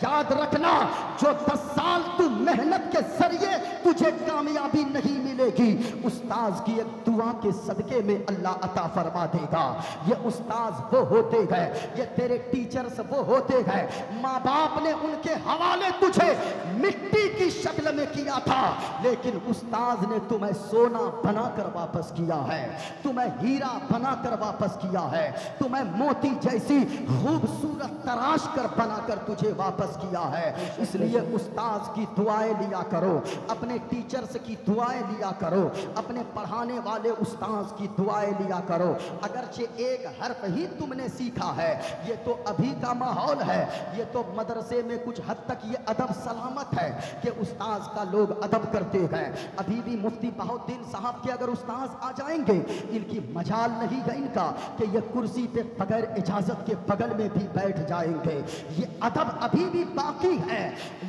याद रखना जो 10 साल तू मेहनत के जरिए तुझे कामयाबी नहीं मिलेगी, उस्ताज की एक दुआ के सदके में अल्लाह अता फरमा देगा। ये उस्ताज वो होते हैं, ये तेरे टीचर्स वो होते हैं, माँ बाप ने उनके हवाले तुझे मिट्टी की शक्ल में किया था, लेकिन उस्ताज ने तुम्हें सोना बनाकर वापस किया है, तुम्हें हीरा बनाकर वापस किया है, तुम्हें मोती जैसी खूबसूरत तराश कर बनाकर तुझे वापस किया है। इसलिए उस्ताज की दुआएं लिया करो, अपने टीचर्स की दुआएं लिया करो, अपने पढ़ाने वाले उस्ताज की दुआएं लिया करो। अगरचे एक हर्फ ही तुमने सीखा है, ये तो अभी का माहौल है, ये तो मदरसे में कुछ हद तक ये अदब सलामत है कि उस्ताज का लोग अदब करते हैं। अभी भी मुफ्ती बहाउद्दीन साहब के अगर उस्ताज आ जाएंगे, इनकी मजाल नहीं है इनका कि ये कुर्सी पे बगैर इजाजत के बगल में भी बैठ जाएंगे, ये अदब अभी भी बाकी है।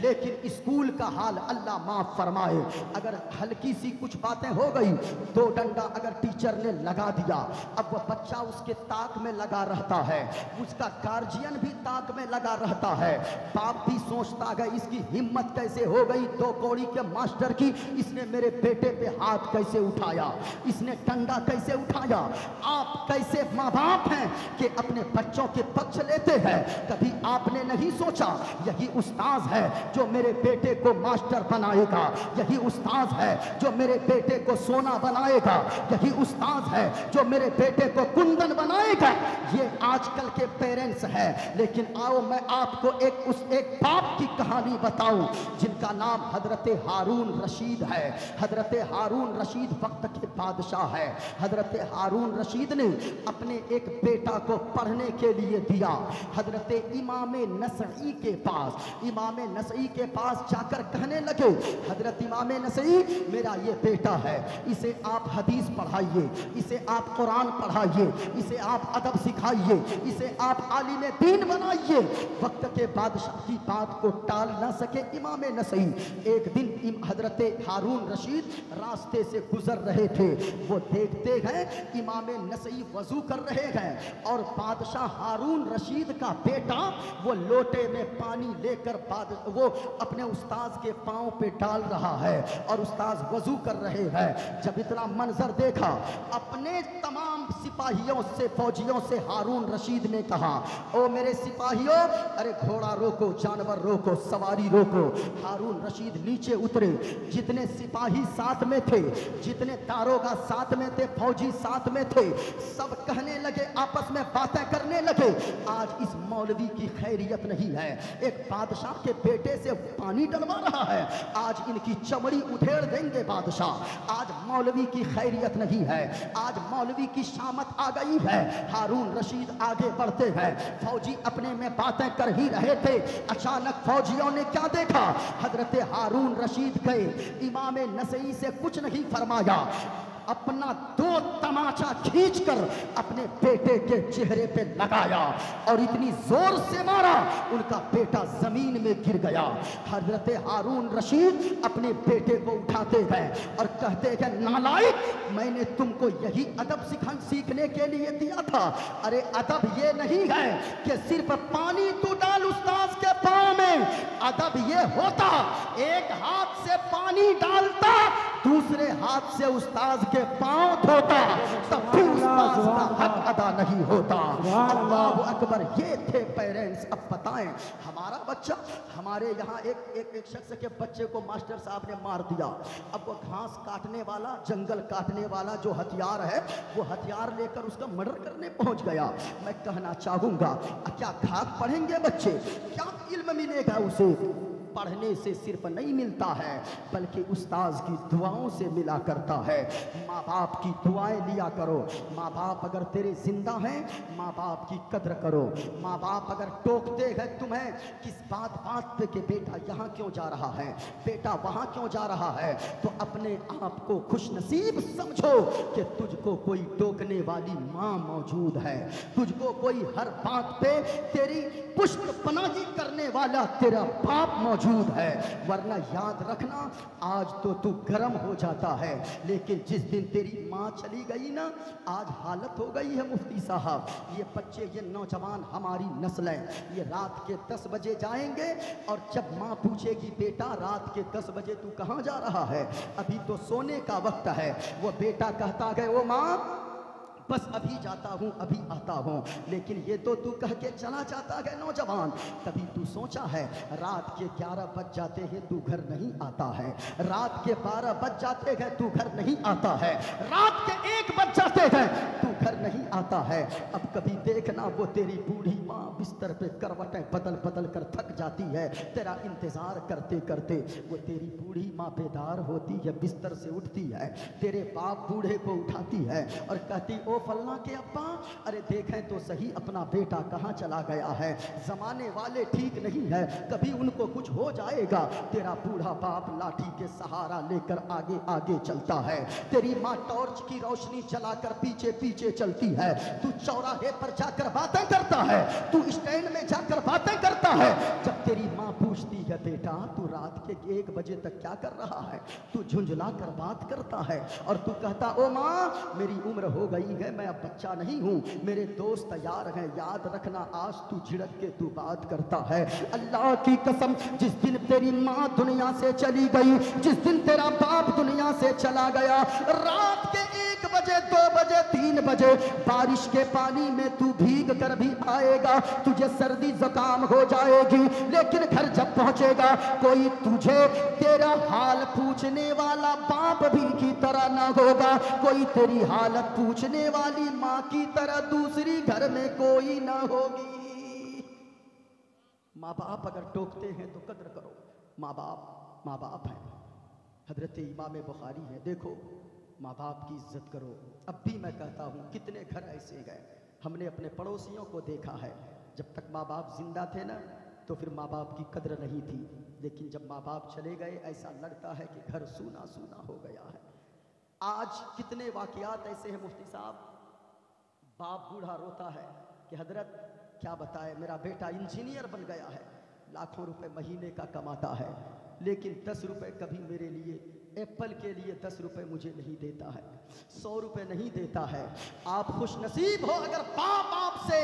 लेकिन स्कूल का हाल अल्लाह माफ फरमाए, अगर हल्की सी कुछ बातें हो गई, 2 डंडा अगर टीचर ने लगा दिया, अब वह बच्चा उसके ताक में लगा रहता है, उसका गार्जियन भी ताक में लगा रहता है, बाप भी सोचता है इसकी हिम्मत कैसे हो गई 2 कौड़ी के मास्टर की, इसने मेरे बेटे पे हाथ कैसे उठाया, इसने डंडा कैसे उठाया। आप कैसे माँ बाप हैं कि अपने बच्चों के पक्ष लेते हैं, कभी आपने नहीं सोचा यही उस्ताज है जो मेरे बेटे को मास्टर बनाएगा, यही उस्ताज है जो मेरे बेटे को सोना बनाएगा, यही उस्ताज है जो मेरे बेटे को कुंदन बनाएगा। ये आजकल के पेरेंट्स हैं। लेकिन आओ मैं आपको एक बाप की कहानी बताऊं जिनका नाम हजरत हारून रशीद है। हजरत हारून रशीद वक्त के बादशाह है। हजरत हारून रशीद ने अपने एक बेटा को पढ़ने के लिए दिया हजरत इमाम नसई के पास। इमाम नसई नसई के पास जाकर कहने लगे, हजरत इमाम नसई मेरा ये बेटा है, इसे आप हदीस पढ़ाइए, इसे आप कुरान पढ़ाइए, इसे आप अदब सिखाइए, इसे आप आलिम दीन बनाइए। वक्त के बादशाह की बात को टाल ना सके इमाम नसई। एक दिन हजरत हारून रशीद रास्ते से गुजर रहे थे, वो देखते हैं इमाम नसई वजू कर रहे हैं और बादशाह हारून रशीद का बेटा वो लोटे में पानी लेकर वो अपने उस्ताद के पांव पे डाल रहा है और उस्ताद वजू कर रहे हैं। जब इतना मंजर देखा, अपने तमाम सिपाहियों से, फौजियों से हारून रशीद ने कहा, ओ मेरे सिपाहियों, अरे घोड़ा रोको, जानवर रोको, सवारी रोको। हारून रशीद नीचे उतरे, जितने सिपाही साथ में थे, जितने दारोगा साथ में थे, फौजी साथ में थे, सब कहने लगे, आपस में बातें करने लगे, आज इस मौलवी की खैरियत नहीं है, एक बादशाह के बेटे से पानी डलवा रहा है, आज इनकी चमड़ी उधेड़ देंगे बादशाह, आज मौलवी की खैरियत नहीं है, आज मौलवी की शामत आ गई है। हारून रशीद आगे बढ़ते हैं, फौजी अपने में बातें कर ही रहे थे, अचानक फौजियों ने क्या देखा, हजरत हारून रशीद गए, इमाम नसई से कुछ नहीं फरमाया, अपना दो तमाचा खींचकर अपने बेटे के चेहरे पे लगाया और इतनी जोर से मारा, उनका बेटा जमीन में गिर गया। हजरत हारून रशीद अपने बेटे को उठाते हैं और कहते हैं, नालायक, मैंने तुमको यही अदब सीखने के लिए दिया था। अरे अदब ये नहीं है कि सिर्फ पानी तू डाल उस्ताद के पांव में, अदब ये होता एक हाथ से पानी डालता, दूसरे हाथ से उस्ताद के पांव धोता, तब भी उस्ताद का हक अदा नहीं होता। अल्लाहु अकबर। ये थे पेरेंट्स। अब बताएं, हमारा बच्चा, हमारे यहाँ एक शख्स के बच्चे को मास्टर साहब ने मार दिया। अब वो घास काटने वाला, जंगल काटने वाला जो हथियार है, वो हथियार लेकर उसका मर्डर करने पहुंच गया। मैं कहना चाहूंगा, क्या खाक पढ़ेंगे बच्चे? क्या इल्म मिलेगा उसे? पढ़ने से सिर्फ नहीं मिलता है, बल्कि उस्ताद की दुआओं से मिला करता है। माँ बाप की दुआएं लिया करो। माँ बाप अगर तेरे जिंदा हैं, माँ बाप की कद्र करो। माँ बाप अगर टोकते हैं तुम्हें किस बात पे कि बेटा यहाँ क्यों जा रहा है, बेटा वहाँ क्यों जा रहा है, तो अपने आप को खुशनसीब समझो कि तुझको कोई टोकने वाली माँ मौजूद है, तुझको कोई हर बात पे तेरी पुष्ट पनाही करने वाला तेरा बाप मौजूद है। वरना याद रखना, आज तो तू गर्म हो जाता है, लेकिन जिस दिन तेरी माँ चली गई ना, आज हालत हो गई है मुफ्ती साहब। ये बच्चे, ये नौजवान, हमारी नस्लें, ये रात के 10 बजे जाएंगे और जब माँ पूछेगी, बेटा रात के 10 बजे तू कहाँ जा रहा है, अभी तो सोने का वक्त है, वो बेटा कहता है, ओ माँ बस अभी जाता हूँ, अभी आता हूँ। लेकिन ये तो तू कह के चला जाता है नौजवान। कभी तू सोचा है, रात के 11 बज जाते हैं तू घर नहीं आता है, रात के 12 बज जाते हैं तू घर नहीं आता है, रात के 1 बज जाते हैं तू घर नहीं आता है। अब कभी देखना, वो तेरी बूढ़ी माँ बिस्तर पे करवटें बदल बदल कर थक जाती है, तेरा इंतजार करते करते। वो तेरी बूढ़ी माँ बेदार होती है, बिस्तर से उठती है, तेरे बाप बूढ़े को उठाती है और कहती, ओ फलना के अब्बा, अरे देखें तो सही अपना बेटा कहाँ चला गया है। जमाने वाले ठीक नहीं है, कभी उनको कुछ हो जाएगा। तेरा बूढ़ा बाप लाठी के सहारा लेकर आगे आगे चलता है, तेरी माँ टॉर्च की रोशनी जलाकर पीछे पीछे चलती है। तू चौराहे पर जाकर बातें करता है, तू स्टैंड में जाकर बातें करता है। जब तेरी माँ पूछती है, बेटा तू रात के 1 बजे तक क्या कर रहा है, तू झुंझला कर बात करता है और तू कहता, ओ माँ मेरी उम्र हो गई है, मैं अब बच्चा नहीं हूँ, मेरे दोस्त तैयार हैं, याद रखना आज तू झिड़क के तू बात करता है। अल्लाह की कसम, जिस दिन तेरी माँ दुनिया से चली गई, जिस दिन तेरा बाप दुनिया से चला गया, रात के 1 बजे, 2 बजे, 3 बजे बारिश के पानी में तू भीग कर भी आएगा, तुझे सर्दी जुकाम हो जाएगी, लेकिन घर जब पहुंचेगा कोई तुझे तेरा हाल पूछने वाला बाप भी की तरह ना होगा, कोई तेरी हालत पूछने वाली माँ की तरह दूसरी घर में कोई ना होगी। माँ बाप अगर टोकते हैं तो कद्र करो। माँ बाप हैं। हजरत इमाम बुखारी है, देखो माँ बाप की इज्जत करो। अब भी मैं कहता हूँ, कितने घर ऐसे गए, हमने अपने पड़ोसियों को देखा है, जब तक माँ बाप जिंदा थे ना, तो फिर माँ बाप की कद्र नहीं थी। लेकिन जब माँ बाप चले गए, ऐसा लगता है कि घर सूना सूना हो गया है। आज कितने वाक़यात ऐसे हैं मुफ्ती साहब, बाप बूढ़ा रोता है कि हजरत क्या बताए, मेरा बेटा इंजीनियर बन गया है, लाखों रुपए महीने का कमाता है, लेकिन 10 रुपए कभी मेरे लिए, एप्पल के लिए 10 रुपए मुझे नहीं देता है, 100 रुपए नहीं देता है। आप खुश नसीब हो अगर बाप आपसे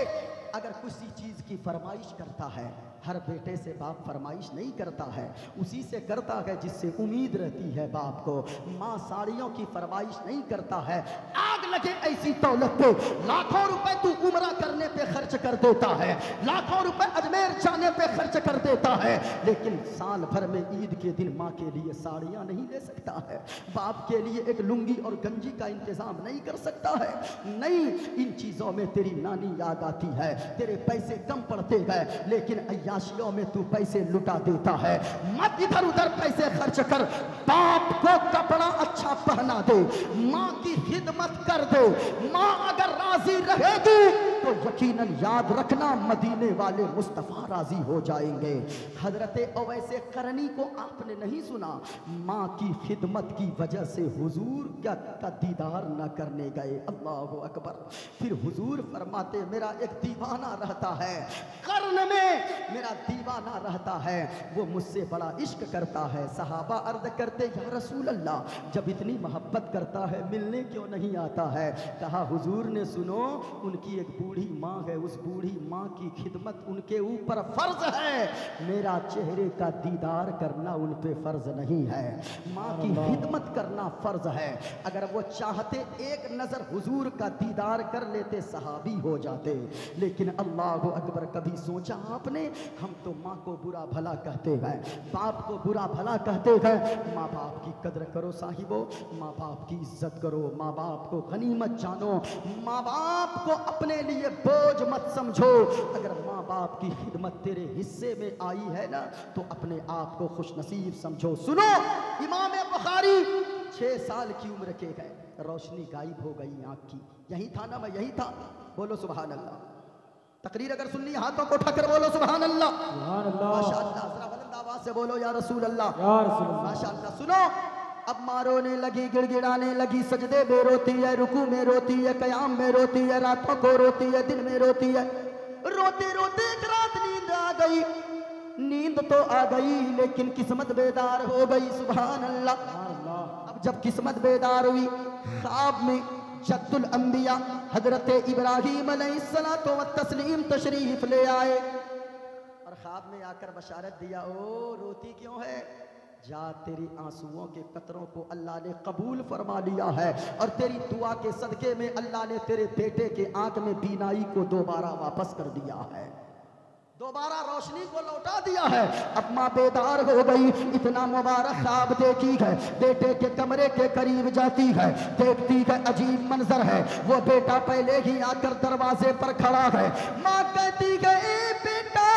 अगर किसी चीज़ की फरमाइश करता है। हर बेटे से बाप फरमाइश नहीं करता है, उसी से करता है जिससे उम्मीद रहती है बाप को। माँ साड़ियों की फरमाइश नहीं करता है, आग लगे ऐसी दौलत पे लाखों रुपए तू उम्रा करने पे खर्च कर देता है, लाखों रुपए अजमेर जाने पे खर्च कर देता है, लेकिन साल भर में ईद के दिन माँ के लिए साड़ियाँ नहीं ले सकता है, बाप के लिए एक लुंगी और गंजी का इंतजाम नहीं कर सकता है। नहीं, इन चीज़ों में तेरी नानी याद आती है, तेरे पैसे कम पड़ते गए, लेकिन अय्याशियों में तू पैसे लुटा देता है। मत इधर उधर पैसे खर्च कर, बाप को कपड़ा अच्छा पहना दे, माँ की खिदमत कर दे। माँ अगर राजी रहेगी तो यकीनन याद रखना मदीने वाले मुस्तफ़ा राजी हो जाएंगे। हजरते अवैसे करनी को आपने नहीं सुना, माँ की खिदमत की वजह से हुजूर का दीदार न करने गए। अल्लाहु अकबर। फिर हुजूर फरमाते मेरा एक दीवाना रहता है, कर्न में मेरा दीवाना रहता है, वो मुझसे बड़ा इश्क करता है। सहाबा अर्ज करते या रसूल अल्लाह, जब इतनी मोहब्बत करता है मिलने क्यों नहीं आता है? कहा हुजूर ने सुनो, उनकी एक बूढ़ी माँ है, उस बूढ़ी माँ की खिदमत उनके ऊपर फर्ज है, मेरा चेहरे का दीदार करना उन पे फर्ज नहीं है। माँ की खिदमत करना फर्ज है। अगर वो चाहते एक नजर हुजूर का दीदार कर लेते सहाबी हो जाते, लेकिन अल्लाह अकबर, कभी सोचा आपने? हम तो माँ को बुरा भला कहते हैं, बाप को बुरा भला कहते हैं। माँ बाप की कदर करो साहिबो, माँ बाप की इज्जत करो, माँ बाप को गनीमत जानो, माँ बाप को अपने लिए बोझ मत समझो। अगर माँ बाप की खिदमत तेरे हिस्से में आई है ना, तो अपने आप को खुश नसीब समझो। सुनो, इमाम बुखारी 6 साल की उम्र के गए, रोशनी गायब हो गई आँख की। यही था ना, मैं यही था, बोलो सुभान अल्लाह। तकरीर अगर सुननी हाथों को उठाकर बोलो सुभान अल्लाह। माशाअल्लाह, जरा बुलंद आवाज से बोलो या रसूल अल्लाह। माशाअल्लाह। सुनो, अब माँ रोने लगी, गिड़गिड़ाने लगी, सजदे में रोती है, रुकू में रोती है, कयाम में रोती है, रातों को रोती है, दिन में रोती है। रोते रोते एक रात नींद आ गई। नींद तो आ गई लेकिन किस्मत बेदार हो गई। सुभान अल्लाह। अब जब किस्मत बेदार हुई, ख्वाब में जद्दुल अंबिया हजरत इब्राहीम अलैहिस्सलातो व तस्लीम तशरीफ ले आए और ख्वाब में आकर बशारत दिया, ओ रोती क्यों है? जा, तेरी आंसुओं के कतरों को अल्लाह ने कबूल फरमा लिया है और तेरी दुआ के सदके में अल्लाह ने तेरे बेटे के आंख में बीनाई को दोबारा वापस कर दिया है, दोबारा रोशनी को लौटा दिया है। अब माँ बेदार हो गई, इतना मुबारक ख्वाब देखी है, बेटे के कमरे के करीब जाती है, देखती है अजीब मंजर है, वो बेटा पहले ही आकर दरवाजे पर खड़ा है। माँ कहती है, ए बेटा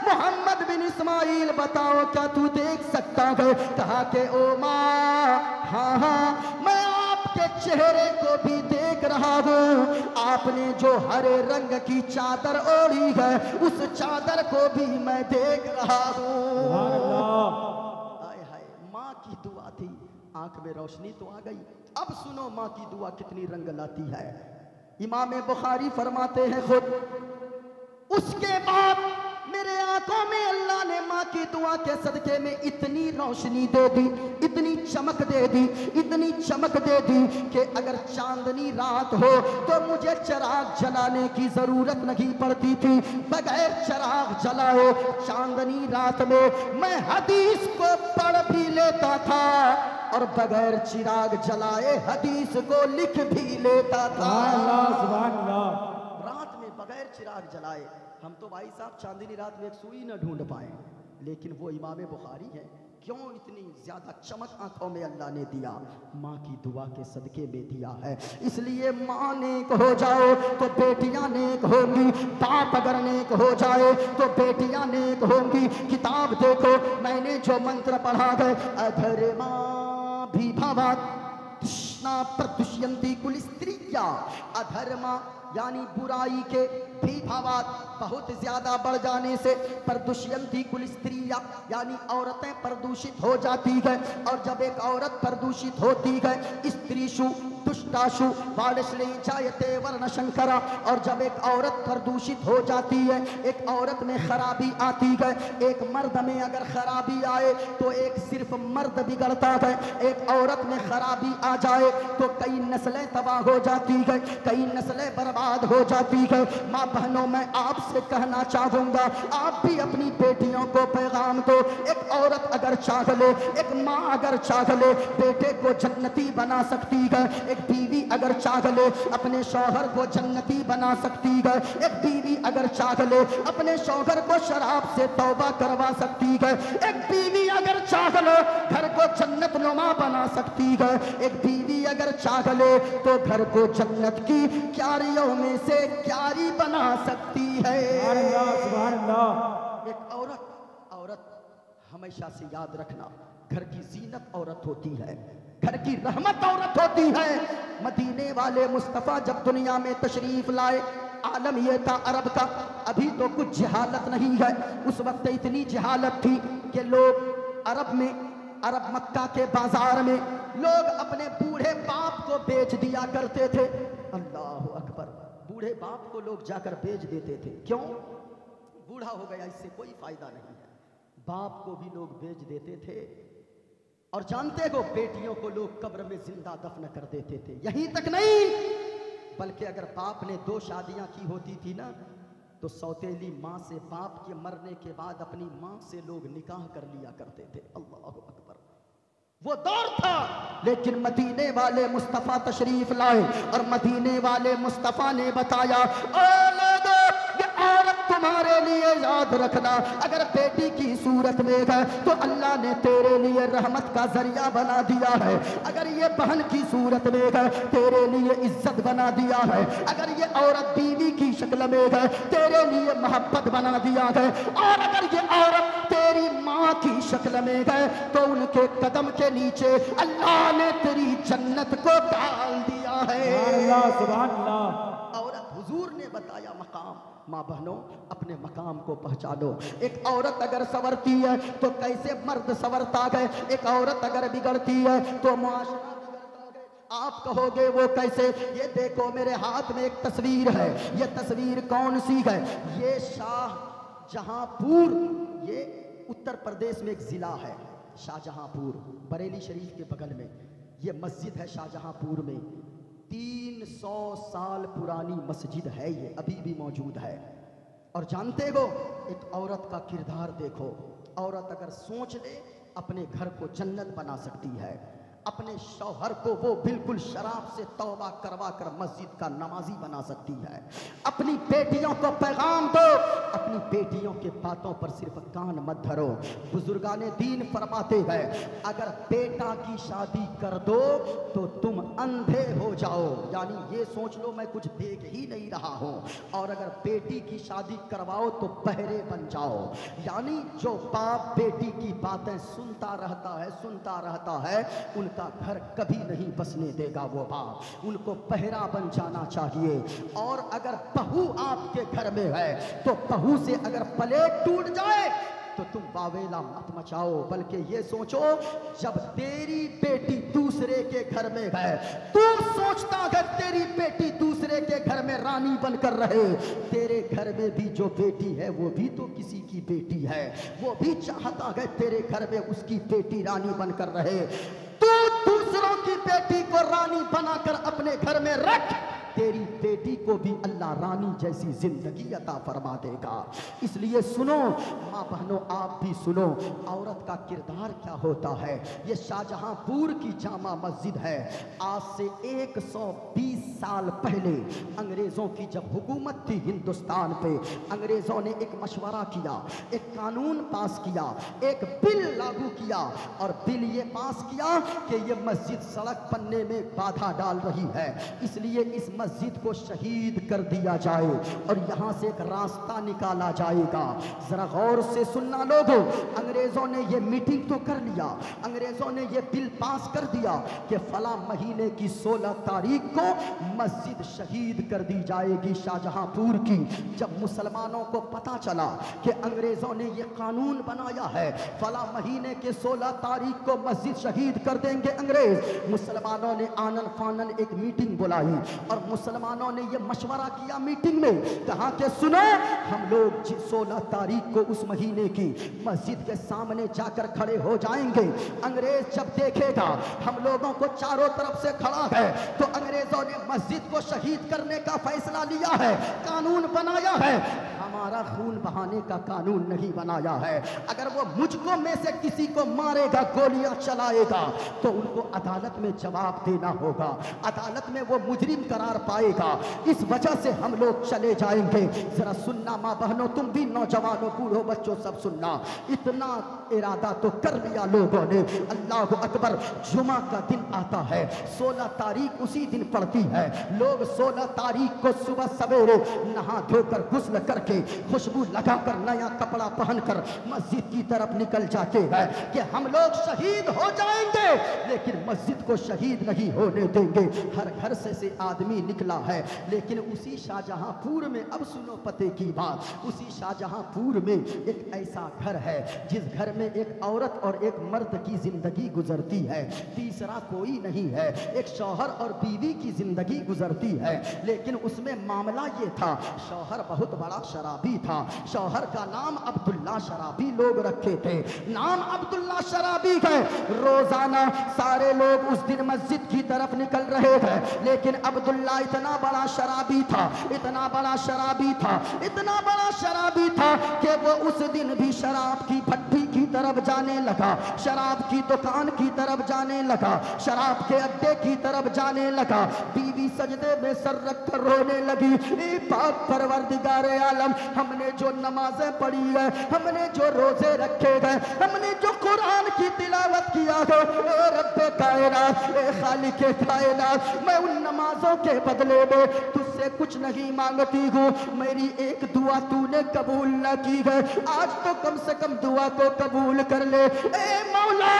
मोहम्मद बिन इस्माइल, बताओ क्या तू देख सकता है? कहा कि ओ माँ, हाँ हाँ, मैं आपके चेहरे को भी देख रहा हूँ, आपने जो हरे रंग की चादर ओढ़ी है उस चादर को भी मैं देख रहा हूँ। हाय हाय, माँ की दुआ थी, आंख में रोशनी तो आ गई। अब सुनो माँ की दुआ कितनी रंग लाती है। इमाम बुखारी फरमाते हैं खुद, उसके बाद मेरे आंखों में अल्लाह ने माँ की दुआ के सदके में इतनी रोशनी दे दी, इतनी चमक दे दी, इतनी चमक दे दी कि अगर चांदनी रात हो तो मुझे चिराग जलाने की जरूरत नहीं पड़ती थी। बगैर चिराग जलाए चांदनी रात में मैं हदीस को पढ़ भी लेता था और बगैर चिराग जलाए हदीस को लिख भी लेता था। रात में बगैर चिराग जलाए, हम तो भाई साहब चांदनी रात में एक सुई न ढूंढ पाए, लेकिन वो इमाम बुखारी है। क्यों इतनी ज्यादा चमक आंखों में अल्लाह ने दिया? माँ की दुआ के सदके में दिया है। इसलिए माँ नेक हो जाओ तो बेटियां नेक होंगी, बाप अगर नेक हो जाए तो बेटियां नेक होंगी। किताब देखो, मैंने जो मंत्र पढ़ा है, अधर्मा भी भवात् तृष्णा प्रदुष्यन्ति कुल स्त्रिया, अधर्मा यानी बुराई के भी भावात बहुत ज्यादा बढ़ जाने से प्रदूषयंती कुल स्त्रियां यानी औरतें प्रदूषित हो जाती है। और जब एक औरत प्रदूषित होती है, स्त्रीषु दुष्टाशु वाणश्लेचायते वर्ण शंकरा, और जब एक औरत प्रदूषित हो जाती है, एक औरत में खराबी आती है, एक मर्द में अगर खराबी आए तो एक सिर्फ मर्द बिगड़ता है, एक औरत में खराबी आ जाए तो कई नस्लें तबाह हो जाती है, कई नस्लें बर्बाद हो जाती है। माँ बहनों, मैं आपसे कहना चाहूंगा, आप भी अपनी बेटियों को पैगाम दो। एक औरत अगर चाह ले, एक माँ अगर चाह ले, बेटे को जन्नती बना सकती है। एक बीवी अगर चाह ले, अपने शौहर को जन्नती बना सकती है। एक बीवी अगर चाह ले, अपने शौहर को शराब से तौबा करवा सकती है। एक बीवी अगर चाह ले, घर को जन्नत नुमा बना सकती है। एक बीवी अगर चाह ले तो घर को जन्नत की क्यारियों में से क्यारी बना सकती है। सुभान अल्लाह। एक औरत हमेशा से याद रखना, घर की जीनत औरत होती है, घर की रहमत औरत होती है। मदीने वाले मुस्तफ़ा जब दुनिया में तशरीफ लाए, आलम यह था अरब का, अभी तो कुछ जहालत नहीं है। उस वक्त इतनी जहालत थी कि लोग अरब मक्का के बाजार में लोग अपने बूढ़े बाप को बेच दिया करते थे। अल्लाह अकबर, बूढ़े बाप को लोग जाकर बेच देते थे। क्यों? बूढ़ा हो गया, इससे कोई फायदा नहीं है। बाप को भी लोग बेच देते थे। और जानते हो, बेटियों को लोग कब्र में जिंदा दफन कर देते थे। यहीं तक नहीं, बल्कि अगर बाप ने 2 शादियां की होती थी ना, तो सौतेली माँ से बाप के मरने के बाद अपनी माँ से लोग निकाह कर लिया करते थे। अल्लाह अकबर, वो दौर था। लेकिन मदीने वाले मुस्तफ़ा तशरीफ लाए और मदीने वाले मुस्तफ़ा ने बताया, ओ लोगों, ये औरत तुम्हारे लिए याद रखना, अगर बेटी की सूरत में है तो अल्लाह ने तेरे लिए रहमत का जरिया बना दिया है। अगर ये बहन की सूरत में है, तेरे लिए इज्जत बना दिया है। अगर ये औरत बीवी की शक्ल में है, तेरे लिए मोहब्बत बना दिया है। और अगर ये औरत तेरी माँ की शक्ल में है तो उनके कदम के नीचे अल्लाह ने तेरी जन्नत को डाल दिया है। सुभान अल्लाह। औरत, हुजूर ने बताया मकाम। माँ बहनों, अपने मकाम को पहचानो। एक औरत अगर संवरती है तो कैसे मर्द संवरता है, एक औरत अगर बिगड़ती है तो मुआशरा बिगड़ता है। आप कहोगे वो कैसे? ये देखो मेरे हाथ में एक तस्वीर है। ये तस्वीर कौन सी है? ये शाहजहांपुर, ये उत्तर प्रदेश में एक जिला है शाहजहांपुर, बरेली शरीफ के बगल में। ये मस्जिद है शाहजहांपुर में, 300 साल पुरानी मस्जिद है, ये अभी भी मौजूद है। और जानते हो, एक औरत का किरदार देखो। औरत अगर सोच ले, अपने घर को जन्नत बना सकती है। अपने शौहर को वो बिल्कुल शराब से तौबा करवा कर मस्जिद का नमाजी बना सकती है। अपनी बेटियों को पैगाम दो, अपनी बेटियों के बातों पर सिर्फ कान मत धरो। बुजुर्गाने दीन फरमाते हैं, अगर बेटा की शादी कर दो तो तुम अंधे हो जाओ, यानी ये सोच लो मैं कुछ देख ही नहीं रहा हूँ। और अगर बेटी की शादी करवाओ तो बहरे बन जाओ, यानी जो बाप बेटी की बातें सुनता रहता है उनका घर कभी नहीं बसने देगा वो बाप, उनको बहरा बन जाना चाहिए। और अगर बहू आपके घर में है तो बहू से अगर प्लेट टूट जाए तो तुम बावेला मत मचाओ, बल्कि ये सोचो, जब तेरी बेटी दूसरे के घर में है, तू सोचता है तेरी बेटी दूसरे के घर में रानी बनकर रहे। तेरे घर में भी जो बेटी है वो भी तो किसी की बेटी है, वो भी चाहता है तेरे घर में उसकी बेटी रानी बनकर रहे। तू दूसरों की बेटी को रानी बनाकर अपने घर में रख, तेरी बेटी को भी अल्लाह रानी जैसी जिंदगी अता फरमा देगा। इसलिए सुनो माँ बहनों, आप भी सुनो, औरत का किरदार क्या होता है। ये शाहजहांपुर की जामा मस्जिद है। आज से 120 साल पहले अंग्रेज़ों की जब हुकूमत थी हिंदुस्तान पे, अंग्रेज़ों ने एक मशवरा किया, एक कानून पास किया, एक बिल लागू किया। और बिल ये पास किया कि ये मस्जिद सड़क बनने में बाधा डाल रही है, इसलिए इस मस्जिद को शहीद कर दिया जाए और यहाँ से एक रास्ता निकाला जाएगा। जरा गौर से सुनना लोगों, अंग्रेजों ने ये मीटिंग तो कर लिया, अंग्रेजों ने ये बिल पास कर दिया कि फला महीने की 16 तारीख को मस्जिद शहीद कर दी जाएगी शाहजहांपुर की। जब मुसलमानों को पता चला कि अंग्रेजों ने ये कानून बनाया है, फला महीने के 16 तारीख को मस्जिद शहीद कर देंगे अंग्रेज, मुसलमानों ने आनन फानन एक मीटिंग बुलाई और मुसलमानों ने ये मशवरा किया मीटिंग में, कहा कि सुनो हम लोग 16 तारीख को उस महीने की मस्जिद के सामने जाकर खड़े हो जाएंगे। अंग्रेज जब देखेगा हम लोगों को चारों तरफ से खड़ा है तो अंग्रेजों ने मस्जिद को शहीद करने का फैसला लिया है, कानून बनाया है, हमारा खून बहाने का कानून नहीं बनाया है। अगर वो मुझको में से किसी को मारेगा, गोलियां चलाएगा, तो उनको अदालत में जवाब देना होगा, अदालत में वो मुजरिम करार पाएगा। इस वजह से हम लोग चले जाएंगे। जरा सुनना माँ बहनों, तुम भी नौजवानों, बूढ़ों, बच्चों, सब सुनना। इतना इरादा तो कर लिया लोगों ने। अल्लाह अकबर, जुमा का दिन आता है, 16 तारीख उसी दिन पड़ती है। लोग 16 तारीख को सुबह सवेरे नहा धोकर गुस्ल करके खुशबू लगाकर नया कपड़ा पहनकर मस्जिद की तरफ निकल जाते हैं कि हम लोग शहीद हो जाएंगे, लेकिन मस्जिद को शहीद नहीं होने देंगे। हर घर से आदमी निकला है, लेकिन उसी शाहजहांपुर में, अब सुनो पते की बात, उसी शाहजहांपुर में एक ऐसा घर है जिस घर में एक औरत और एक मर्द की जिंदगी गुजरती है, तीसरा कोई नहीं है। एक शौहर और बीवी की जिंदगी गुजरती है, लेकिन उसमें मामला ये था, शौहर बहुत बड़ा शराबी था। शौहर का नाम अब्दुल्ला शराबी लोग रखे थे, नाम अब्दुल्ला शराबी है। रोजाना सारे लोग उस दिन मस्जिद की तरफ निकल रहे थे, लेकिन अब्दुल्ला इतना बड़ा शराबी था, इतना बड़ा शराबी था, इतना बड़ा शराबी था कि वो उस दिन भी शराब की भट्टी की तरफ जाने लगा, शराब की दुकान की तरफ जाने लगा, शराब के अड्डे की तरफ जाने लगा। बीवी सजदे में सर रख कर रोने लगी, ए पाक परवरदिगारे आलम, हमने जो नमाजें पढ़ी है, हमने जो रोजे रखे गए, हमने जो कुरान की तिलावत किया है, ए रब्बे कायनात, ए खालिके कायनात, मैं उन नमाजों के बदले में तुझसे कुछ नहीं मांगती हूँ। मेरी एक दुआ तूने कबूल न की है, आज तो कम से कम दुआ को कबूल कर ले। ए मौला,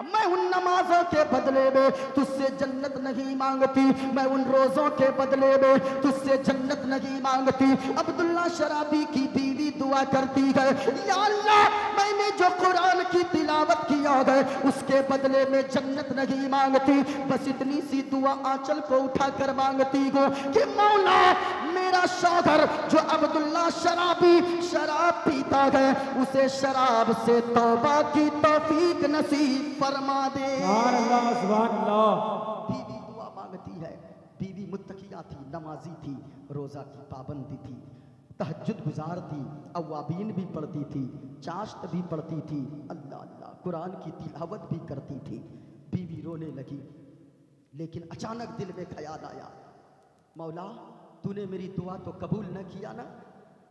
मैं उन नमाजों के बदले में तुझसे जन्नत नहीं मांगती, मैं उन रोजों के बदले में तुझसे जन्नत नहीं मांगती। अब्दुल्ला शराबी की बीवी दुआ करती है, या अल्लाह, मैंने जो कुरान की तिलावत किया है उसके बदले में जन्नत नहीं मांगती, बस इतनी सी दुआ आंचल को उठाकर मांगती हूँ कि मौला, मेरा शौहर जो अब्दुल्ला शराबी शराब पीता है, उसे शराब से तौबा की तौफीक नसीब फरमा दे। सुभान अल्लाह, सुभान अल्लाह। बीवी दुआ मांगती है। बीवी मुत्तकिया थी, नमाजी थी, रोजा की पाबंदी थी, तहज्जुद गुजार थी, अव्वाबीन भी पढ़ती थी, चाश्त भी पढ़ती थी, अल्लाह अल्लाह कुरान की तिलावत भी करती थी। बीवी रोने लगी, लेकिन अचानक दिल में ख्याल आया, मौला, तूने मेरी दुआ तो कबूल न किया ना,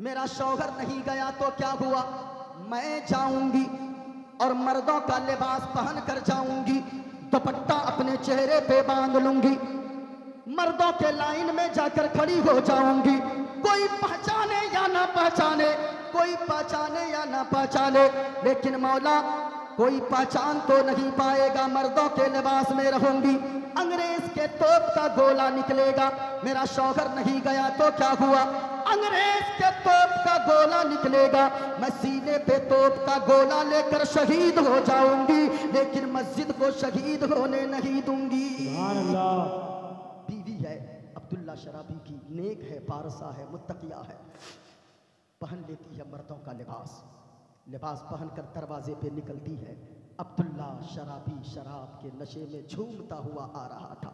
मेरा शौहर नहीं गया तो क्या हुआ, मैं जाऊंगी और मर्दों का लिबास पहन कर जाऊंगी, दुपट्टा अपने चेहरे पे बांध लूंगी, मर्दों के लाइन में जाकर खड़ी हो जाऊंगी, कोई पहचाने या ना पहचाने, कोई पहचाने या ना पहचाने, लेकिन मौला कोई पहचान तो नहीं पाएगा, मर्दों के लिबास में रहूंगी। अंग्रेज के तोप का गोला निकलेगा, मेरा शौहर नहीं गया तो क्या हुआ, अंग्रेज के तोप का गोला निकलेगा, मैं सीने पे तोप का गोला लेकर शहीद हो जाऊंगी, लेकिन मस्जिद को शहीद होने नहीं दूंगी। सुभान अल्लाह। बीवी है अब्दुल्ला शराबी की, नेक है, पारसा है, मुत्तकिया है, पहन लेती है मर्दों का लिबास, लिबास पहनकर दरवाजे पे निकलती है। अब्दुल्ला शराबी शराब के नशे में झूमता हुआ आ रहा था।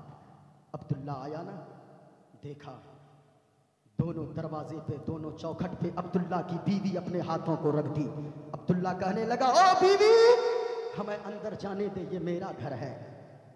अब्दुल्ला आया ना, देखा दोनों दरवाजे पे, दोनों चौखट पे अब्दुल्ला की बीवी अपने हाथों को रख दी। अब्दुल्ला कहने लगा, ओ बीवी, हमें अंदर जाने दे, ये मेरा घर है,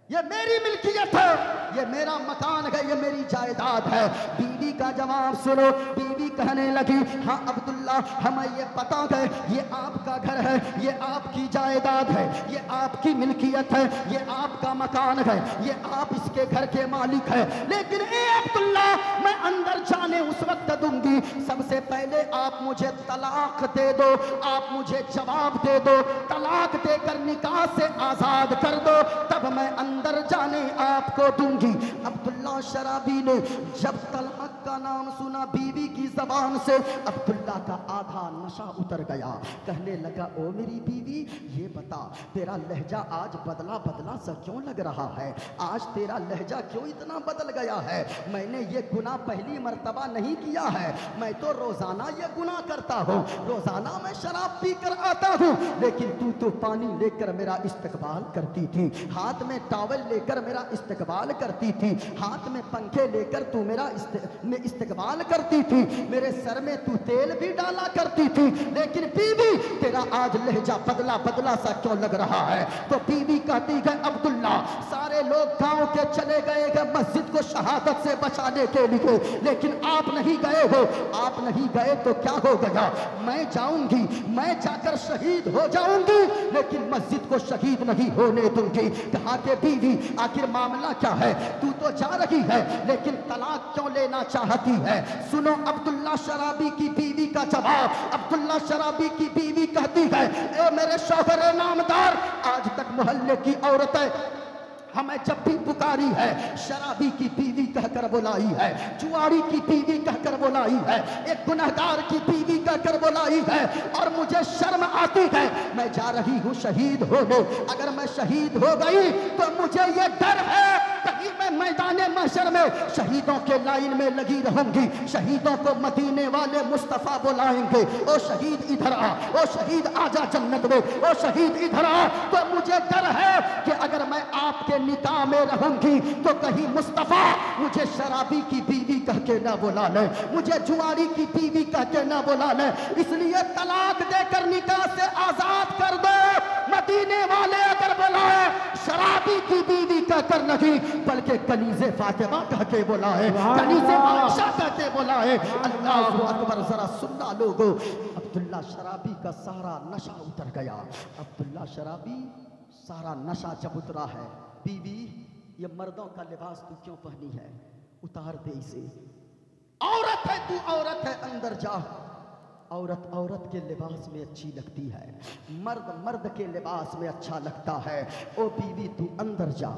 ये मेरी मिल्कियत है, ये मेरा मकान है, ये मेरी जायदाद है। बीवी का जवाब सुनो। बीवी कहने लगी, हाँ अब्दुल्ला, हमें ये पता है ये आपका घर है, ये आपकी जायदाद है, ये आपकी मिल्कियत है, ये आपका मकान है, ये आप इसके घर के मालिक है। लेकिन ए अब्दुल्ला, मैं अंदर जाने उस वक्त दूंगी, सबसे पहले आप मुझे तलाक दे दो, आप मुझे जवाब दे दो, तलाक देकर निकाह से आजाद कर दो, तब मैं अंदर जाने आपको दूंगी। अब्दुल्ला शराबी ने जब तलाक का नाम सुना बीवी की जबान से, अब्दुल्ला का आधा नशा उतर गया। कहने लगा, ओ मेरी बीवी, ये बता तेरा लहजा आज बदला बदला सा क्यों लग रहा है? आज तेरा लहजा क्यों इतना बदल गया है? मैंने ये गुनाह पहली मर्तबा नहीं किया है, मैं तो रोजाना ये गुनाह करता हूँ, रोजाना मैं शराब पी कर आता हूँ, लेकिन तू तो पानी लेकर मेरा इस्तकबाल करती थी, हाथ में टॉवल लेकर मेरा इस्तकबाल करती थी, हाथ में पंखे लेकर तू मेरा इस्तकबाल करती थी, मेरे सर में तू तेल भी डाला करती थी, लेकिन बीवी तेरा आज लहजा बदला बदला सा क्यों लग रहा है? तो बीवी कहती है, अब्दुल्ला, सारे लोग गांव के चले गए हैं मस्जिद को शहादत से बचाने के लिए, लेकिन आप नहीं गए हो। आप नहीं गए तो क्या हो गया? मैं जाऊंगी, मैं जाकर शहीद हो जाऊंगी, लेकिन मस्जिद को शहीद नहीं होने दूंगी। कहा कि बीवी, आखिर मामला क्या है? तू तो जा रही है, लेकिन तलाक क्यों लेना चाहती है? सुनो अब्दुल्ला शराबी की बीवी का जवाब। अब्दुल्ला शराबी की बीवी कहती है, ए मेरे शौहर नामदार, आज तक मोहल्ले की औरतें हमें जब भी पुकारी है, शराबी की बीवी कहकर बुलाई है, जुआरी की बीवी कहकर बुलाई है, एक गुनहगार की बीवी कहकर बुलाई है, और मुझे शर्म आती है। मैं जा रही हूँ शहीद होने, अगर मैं शहीद हो गई तो मुझे ये डर है कहीं मैं मैदाने महशर में शहीदों के लाइन में लगी रहूंगी, शहीदों को मदीने वाले मुस्तफा बुलाएंगे, ओ शहीद इधर आ, ओ शहीद आजा जन्नत में, ओ शहीद इधर आ। तो मुझे डर है कि अगर मैं आपके निकाह में रहूंगी तो कहीं मुस्तफा मुझे शराबी की बीवी कह के ना बुला ले, मुझे जुआरी की बीवी कह के ना बुला ले, इसलिए तलाक देकर निकाह से आजाद कर दो। मदीने वाले अगर बुलाए शराबी की बीवी कहकर नहीं, बल्कि कनीज़े फातिमा कह के बुलाए, कनीज़े आयशा कह के बुलाए। अल्लाहु अकबर, जरा सुनना लोगों। अब्दुल्ला शराबी का सारा नशा उतर गया। अब्दुल्ला शराबी सारा नशा जब उतरा है, बीवी, ये मर्दों का लिबास तू क्यों पहनी है? उतार दे इसे। औरत है तू, औरत है, अंदर जा। औरत औरत के लिबास में अच्छी लगती है, मर्द मर्द के लिबास में अच्छा लगता है। ओ बीवी तू अंदर जा,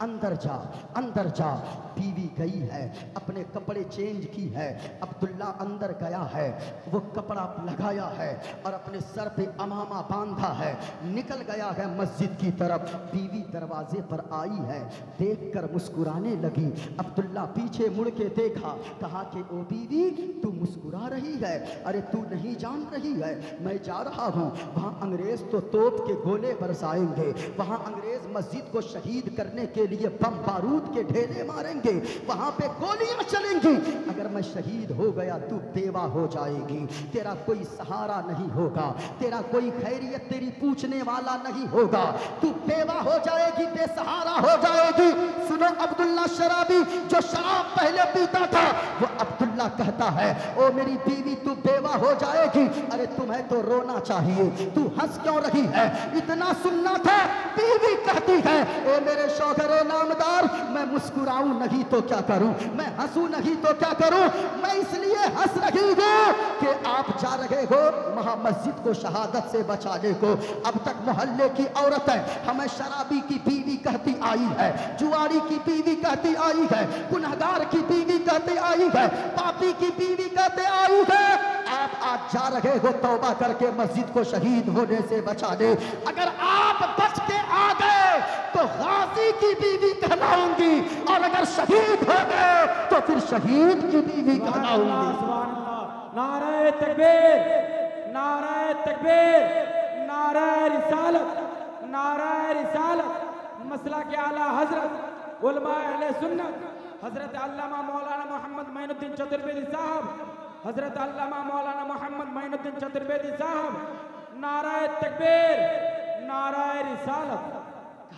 अंदर जा, अंदर जा। बीवी गई है, अपने कपड़े चेंज की है, अब्दुल्ला अंदर गया है, वो कपड़ा लगाया है और अपने सर पे अमामा बांधा है, निकल गया है मस्जिद की तरफ। बीवी दरवाजे पर आई है, देखकर मुस्कुराने लगी। अब्दुल्ला पीछे मुड़ के देखा, कहा कि ओ बीवी तू मुस्कुरा रही है? अरे तू नहीं जान रही है, मैं जा रहा हूँ, वहाँ अंग्रेज तो तोप के गोले बरसाएंगे, वहाँ अंग्रेज मस्जिद को शहीद करने के लिए बम बारूद के ढेले मारेंगे, वहाँ पे गोलियां चलेंगी। अगर मैं शहीद हो गया तू बेवा हो जाएगी, तेरा कोई सहारा नहीं होगा, तेरा कोई खैरियत तेरी पूछने वाला नहीं होगा, तू बेवा हो जाएगी, बेसहारा हो जाएगी। सुनो अब्दुल्ला शराबी जो शराब पहले पीता था, वो अब्दुल्ला कहता है, ओ मेरी बीवी तू बेवा हो जाएगी। अरे तुम्हें तो रोना चाहिए, तू हंस क्यों रही है? इतना सुनना था। बीवी कहती है, ए मेरे शौहर नामदार, मैं मुस्कुराऊं नहीं तो क्या करूं, मैं हंसूं नहीं तो क्या करूं? मैं इसलिए हंस रही हूं कि आप जा रहे हो वहां मस्जिद को शहादत से बचाने को। अब तक मोहल्ले की औरतें हमें शराबी की बीवी कहती आई है, जुआरी की बीवी कहती आई है, गुनहगार की बीवी कहती आई है, पापी की बीवी कहते आई है। आप आज जा रहे हो तौबा करके मस्जिद को शहीद होने से बचाने। अगर आप बच के आ गए तो गाजी की बीवी कहलाऊंगी, और अगर शहीद हो गए तो फिर शहीद की बीवी कहलाऊंगी। नारे तकबीर, नारे तकबीर, नारे रिसालत, नारे रिसालत। मसला के आला हजरत उलमा अहले सुन्नत हजरत अल्लामा मौलाना मोहम्मद मोइनुद्दीन चतुर्वेदी साहब, हजरत अल्लामा मौलाना मोहम्मद मोइनुद्दीन चतुर्वेदी साहब, नाराए तकबीर, नाराए रिसालत।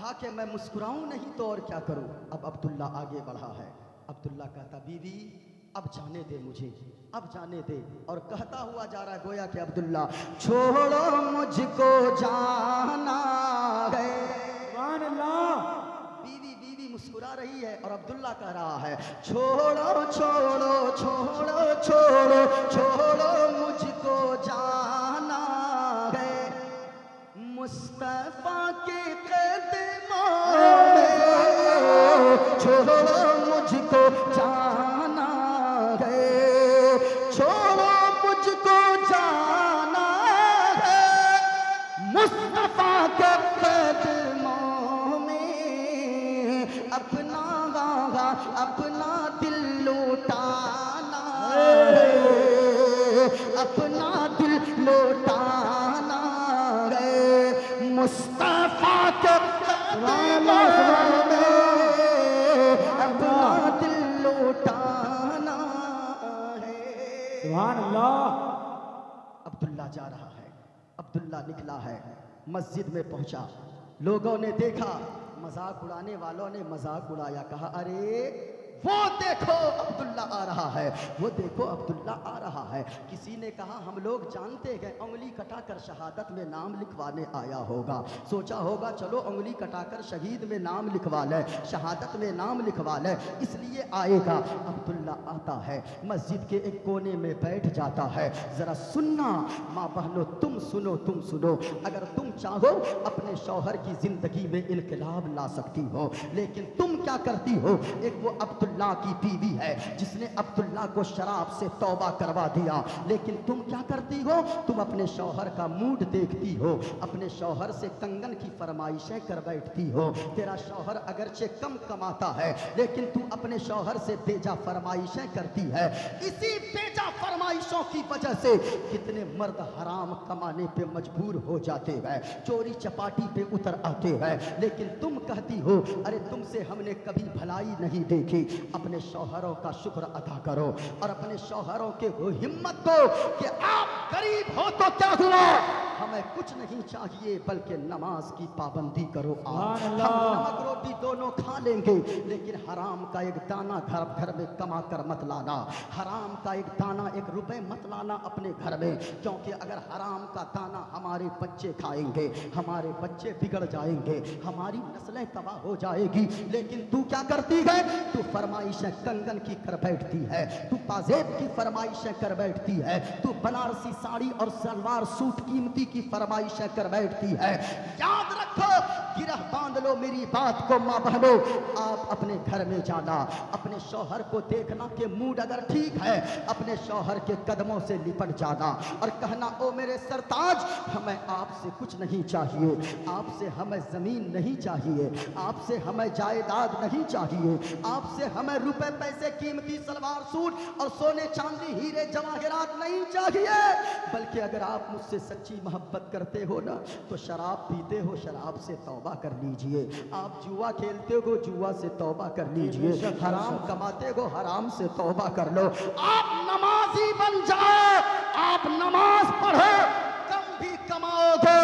कहा कि मैं मुस्कुराऊं नहीं तो और क्या करूं। अब अब्दुल्ला आगे बढ़ा है। अब्दुल्ला कहता बीवी अब जाने दे मुझे, अब जाने दे। और कहता हुआ जा रहा है गोया कि अब्दुल्ला छोड़ो मुझको जाना है। सुभान अल्लाह। बीवी बीवी मुस्कुरा रही है और अब्दुल्ला कह रहा है छोड़ो छोड़ो छोड़ो छोड़ो छोड़ो मुझको जाना है, मुस्तफा के कदमों में छोड़ो मुझको जाना है, छोड़ो मुझको जाना है, मुस्तफा के कदमों में अपना अपना दिल लौटाना है, अपना दिल लौटाना है, मुस्तफा के कदमों में अपना दिल लौटाना है। सुभान अल्लाह। अब्दुल्ला जा रहा है। अब्दुल्ला निकला है, मस्जिद में पहुंचा। लोगों ने देखा, मजाक उड़ाने वालों ने मजाक उड़ाया, कहा अरे वो देखो अब्दुल्ला आ रहा है, वो देखो अब्दुल्ला आ रहा है। किसी ने कहा हम लोग जानते हैं उंगली कटाकर शहादत में नाम लिखवाने आया होगा, सोचा होगा चलो उंगली कटाकर शहीद में नाम लिखवा ले, शहादत में नाम लिखवा ले, इसलिए आएगा। अब्दुल्ला आता है, मस्जिद के एक कोने में बैठ जाता है। जरा सुनना माँ बहनों, तुम सुनो, तुम सुनो। अगर तुम चाहो अपने शौहर की जिंदगी में इनकलाब ला सकती हो, लेकिन तुम क्या करती हो। एक वो अब्दुल्ला की बीवी है जिसने अब्दुल्ला को शराब से तौबा करवा दिया, लेकिन तुम क्या करती हो, तुम अपने शौहर का मूड देखती हो, अपने शौहर से कंगन की फरमाइशें कर बैठती हो। तेरा शौहर अगरचे कम कमाता है, लेकिन तू अपने शौहर से बेजा फरमाइशें करती है। इसी बेजा फरमाइशों की वजह से कितने मर्द हराम कमाने पे मजबूर हो जाते हैं, चोरी चपाटी पे उतर आते हैं। लेकिन तुम कहती हो अरे तुमसे हमने कभी भलाई नहीं देखी। अपने शौहरों का शुक्र अदा करो और अपने शौहरों के वो हिम्मत दो कि आप गरीब हो तो क्या हुआ, हमें कुछ नहीं चाहिए बल्कि नमाज की पाबंदी करो। आप हम नमक रोटी दोनों खा लेंगे, लेकिन हराम का एक दाना घर में कमा कर मत लाना, हराम का एक दाना, एक रुपए मत लाना अपने घर में, क्योंकि अगर हराम का दाना हमारे बच्चे खाएंगे, हमारे बच्चे बिगड़ जाएंगे, हमारी नस्लें तबाह हो जाएगी। लेकिन तू क्या करती है, तू फरमाइशें कंगन की कर बैठती है, तू पाजेब की फरमाइशें कर बैठती है, तू बनारसी साड़ी और सलवार सूट कीमती की फरमाइशें कर बैठती है। याद रखो, गिरह बांध लो मेरी बात को माँ बहनों। आप अपने घर में जाना, अपने शौहर को देखना कि मूड अगर ठीक है, अपने शौहर के कदमों से लिपट जाना और कहना ओ मेरे सरताज, हमें आपसे कुछ नहीं चाहिए, आपसे हमें जमीन नहीं चाहिए, आपसे हमें जायदाद नहीं चाहिए, आपसे हमें रुपए पैसे कीमती सलवार सूट और सोने चांदी हीरे जवाहरात नहीं चाहिए, बल्कि अगर आप मुझसे सच्ची मोहब्बत करते हो ना तो शराब पीते हो, शराब से तौबा कर लीजिए। आप जुआ खेलते हो, जुआ से तौबा कर लीजिए। हराम कमाते हो, हराम से तौबा कर लो। आप नमाजी बन जाओ, आप नमाज पढ़ो, कम भी कमाओगे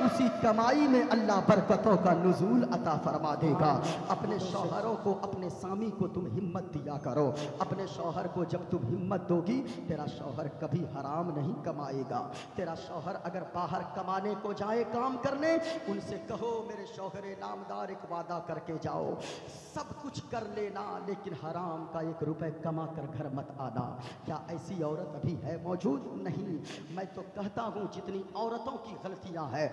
उसी कमाई में अल्लाह बरकतों का नुज़ूल अता फरमा देगा। अपने शौहरों को, अपने सामी को तुम हिम्मत दिया करो। अपने शौहर को जब तुम हिम्मत दोगी, तेरा शौहर कभी हराम नहीं कमाएगा। तेरा शौहर अगर बाहर कमाने को जाए, काम करने, उनसे कहो मेरे शौहर नामदार एक वादा करके जाओ, सब कुछ कर लेना लेकिन हराम का एक रुपए कमा कर घर मत आना। क्या ऐसी औरत अभी है मौजूद? नहीं। मैं तो कहता हूँ जितनी औरतों की गलतियाँ हैं,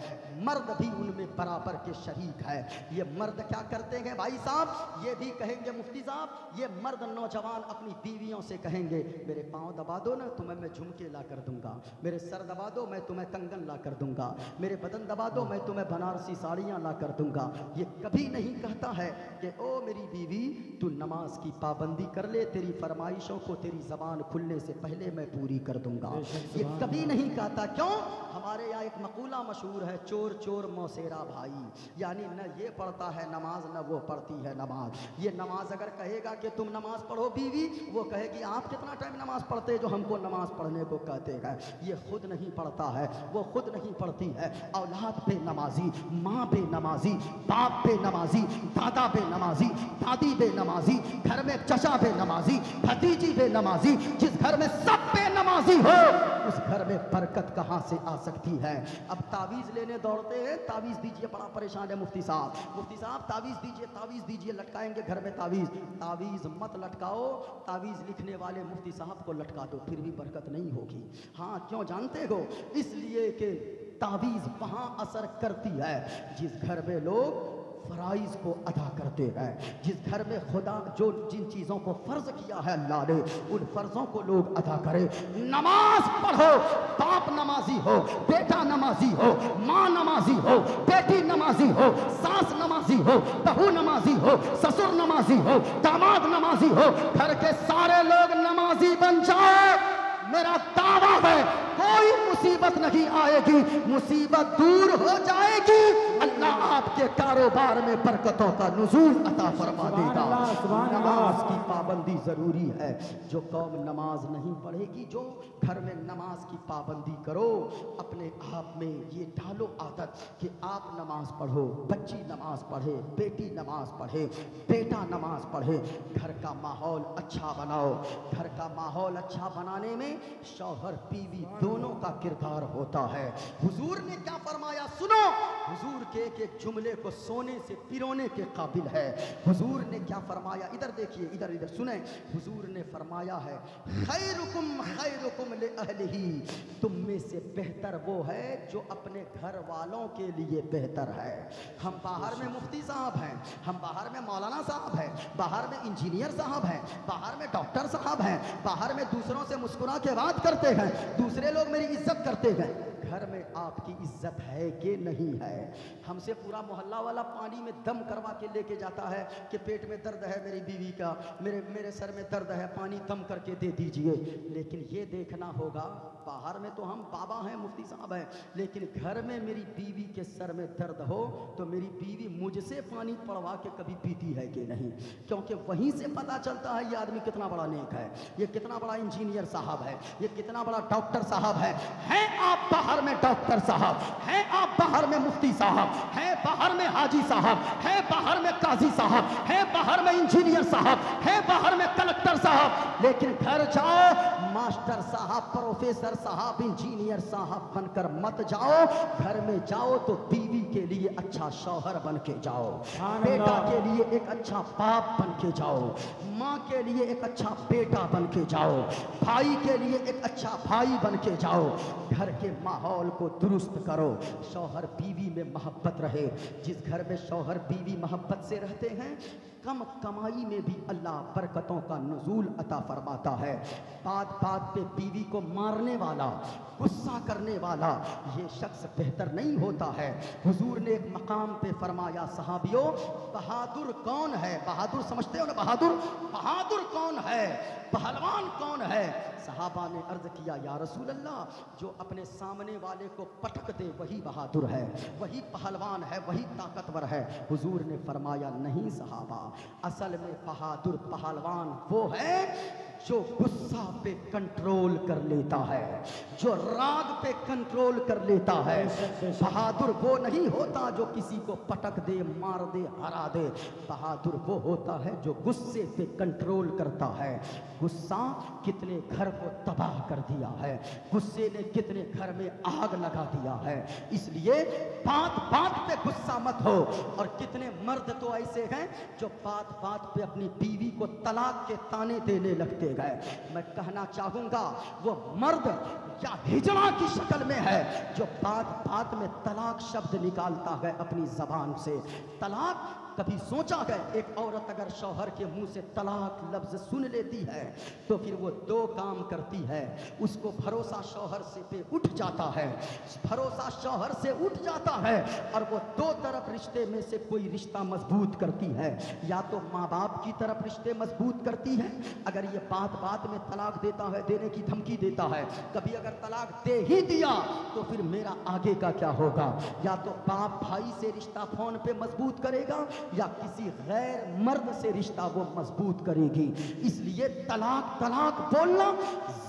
मर्द भी उनमें बराबर के शरीक है। ये मर्द क्या करते हैं भाई साहब, ये भी कहेंगे मुफ्ती साहब, ये मर्द नौजवान अपनी बीवियों से कहेंगे मेरे पाँव दबा दो ना, तुम्हें मैं झुमके ला कर दूंगा, मेरे सर दबा दो मैं तुम्हें कंगन ला कर दूंगा, मेरे बदन दबा दो मैं तुम्हें बनारसी साड़ियाँ ला कर दूंगा। ये कभी नहीं कहता है कि ओ मेरी बीवी तू नमाज की पाबंदी कर ले, तेरी फरमाइशों को तेरी ज़बान खुलने से पहले मैं पूरी कर दूंगा। ये कभी नहीं कहता। क्यों? हमारे यहाँ एक मकूला मशहूर है, चोर चोर चोर मौसेरा भाई, यानी न ये पढ़ता है नमाज न वो पढ़ती है नमाज। ये नमाज अगर कहेगा कि तुम नमाज पढ़ो बीवी, वो कहेगी आप कितना टाइम नमाज पढ़ते जो हमको नमाज पढ़ने को कहते हैं। ये खुद नहीं पढ़ता है, वो खुद नहीं पढ़ती है। औलाद पे नमाजी, माँ पे नमाजी, बाप पे नमाजी, दादा पे नमाजी, दादी पे नमाजी, घर में चचा पे नमाजी, भतीजी पे नमाजी। जिस घर में सब पे नमाजी हो उस घर में बरकत कहाँ से आ सकती है। अब तावीज़ लेने दौड़ते हैं, तावीज़ दीजिए, बड़ा परेशान है मुफ्ती साहब, मुफ्ती साहब तावीज़ दीजिए, तावीज़ दीजिए, लटकाएंगे घर में तावीज़। तावीज़ मत लटकाओ, तावीज़ लिखने वाले मुफ्ती साहब को लटका दो, फिर भी बरकत नहीं होगी। हाँ, क्यों जानते हो? इसलिए कि तावीज़ वहाँ असर करती है जिस घर में लोग फ़राइज़ को अदा करते हैं, जिस घर में खुदा जो जिन चीज़ों को फ़र्ज किया है अल्लाह ने, उन फ़र्ज़ों को लोग अदा करें। नमाज पढ़ो, बाप नमाजी हो, बेटा नमाजी हो, माँ नमाजी हो, बेटी नमाजी हो, सास नमाजी हो, बहू नमाजी हो, ससुर नमाजी हो, दामाद नमाजी हो, घर के सारे लोग नमाजी बन जाओ। मेरा दावा है कोई मुसीबत नहीं आएगी, मुसीबत दूर हो जाएगी। अल्लाह आपके कारोबार में बरकतों का नुज़ूल अता फरमा देगा। नमाज की पाबंदी ज़रूरी है। जो कौम नमाज नहीं पढ़ेगी, जो घर में नमाज की पाबंदी करो, अपने आप में ये डालो आदत कि आप नमाज पढ़ो, बच्ची नमाज पढ़े, बेटी नमाज पढ़े, बेटा नमाज पढ़े। घर का माहौल अच्छा बनाओ। घर का माहौल अच्छा बनाने में शौहर बीवी दोनों का किरदार होता है। हुजूर ने क्या फरमाया सुनो, हुजूर के एक जुमले को सोने से पिरोने के काबिल है। हुजूर ने क्या फरमाया, इधर देखिए, इधर इधर सुने। हुजूर ने फरमाया है खैरुकुम खैरुकुम ले अहलिही, तुम में से बेहतर वो है जो अपने घर वालों के लिए बेहतर है। हम बाहर में मुफ्ती साहब हैं, हम बाहर में मौलाना साहब हैं, बाहर में इंजीनियर साहब हैं, बाहर में डॉक्टर साहब हैं, बाहर में दूसरों से मुस्कुरा के बात करते हैं, दूसरे लोग मेरी इज्जत करते हैं। घर में आपकी इज्जत है कि नहीं है? हमसे पूरा मोहल्ला वाला पानी में दम करवा के लेके जाता है कि पेट में दर्द है मेरी बीवी का, मेरे सर में दर्द है, पानी दम करके दे दीजिए। लेकिन ये देखना होगा, बाहर में तो हम बाबा हैं, मुफ्ती साहब हैं, लेकिन घर में मेरी बीवी के सर में दर्द हो तो मेरी बीवी मुझसे पानी पड़वा के कभी पीती है कि नहीं? क्योंकि वहीं से पता चलता है ये आदमी कितना बड़ा नेक है, ये कितना बड़ा इंजीनियर साहब है, ये कितना बड़ा डॉक्टर साहब है। हैं आप बाहर में डॉक्टर साहब, हैं आप बाहर में मुफ्ती साहब, हैं बाहर में हाजी साहब, हैं बाहर में काजी साहब, हैं बाहर में इंजीनियर साहब, हैं बाहर में कलेक्टर साहब, लेकिन घर जाओ मास्टर साहब, प्रोफेसर साहब, इंजीनियर साहब बनकर मत जाओ। घर में जाओ तो बीवी के लिए अच्छा शौहर बन के जाओ, बेटा के लिए एक अच्छा बाप बन के जाओ, माँ के लिए एक अच्छा बेटा बन के जाओ, भाई के लिए एक अच्छा भाई बन के जाओ। घर के माहौल को दुरुस्त करो, शौहर बीवी में मोहब्बत रहे। जिस घर में शौहर बीवी मोहब्बत से रहते हैं, कम कमाई में भी अल्लाह बरकतों का नुज़ूल अता फरमाता है। बात बात पे बीवी को मारने वाला, गुस्सा करने वाला, ये शख्स बेहतर नहीं होता है। हुजूर ने एक मकाम पे फरमाया सहाबियों, बहादुर कौन है? बहादुर समझते हो ना? बहादुर, बहादुर कौन है? पहलवान कौन है? सहाबा ने अर्ज किया या रसूल अल्लाह, जो अपने सामने वाले को पटक दे वही बहादुर है, वही पहलवान है, वही ताकतवर है। हुजूर ने फरमाया नहीं सहाबा, असल में बहादुर पहलवान वो है जो गुस्सा पे कंट्रोल कर लेता है, जो राग पे कंट्रोल कर लेता है। बहादुर वो नहीं होता जो किसी को पटक दे, मार दे, हरा दे। बहादुर वो होता है जो गुस्से पे कंट्रोल करता है। गुस्सा कितने घर को तबाह कर दिया है, गुस्से ने कितने घर में आग लगा दिया है। इसलिए बात बात पे गुस्सा मत हो। और कितने मर्द तो ऐसे हैं जो बात बात पे अपनी बीवी को तलाक के ताने देने लगते गए। मैं कहना चाहूंगा वो मर्द या हिजड़ा की शक्ल में है जो बात बात में तलाक शब्द निकालता है अपनी जबान से। तलाक कभी सोचा है? एक औरत अगर शौहर के मुंह से तलाक लफ्ज सुन लेती है तो फिर वो दो काम करती है। उसको भरोसा शौहर से पे उठ जाता है, भरोसा शौहर से उठ जाता है, और वो दो तरफ रिश्ते में से कोई रिश्ता मजबूत करती है। या तो माँ बाप की तरफ रिश्ते मजबूत करती है, अगर ये बात बात में तलाक देता है, देने की धमकी देता है, कभी अगर तलाक दे ही दिया तो फिर मेरा आगे का क्या होगा? या तो बाप भाई से रिश्ता फोन पे मजबूत करेगा या किसी गैर मर्द से रिश्ता वो मजबूत करेगी। इसलिए तलाक तलाक बोलना,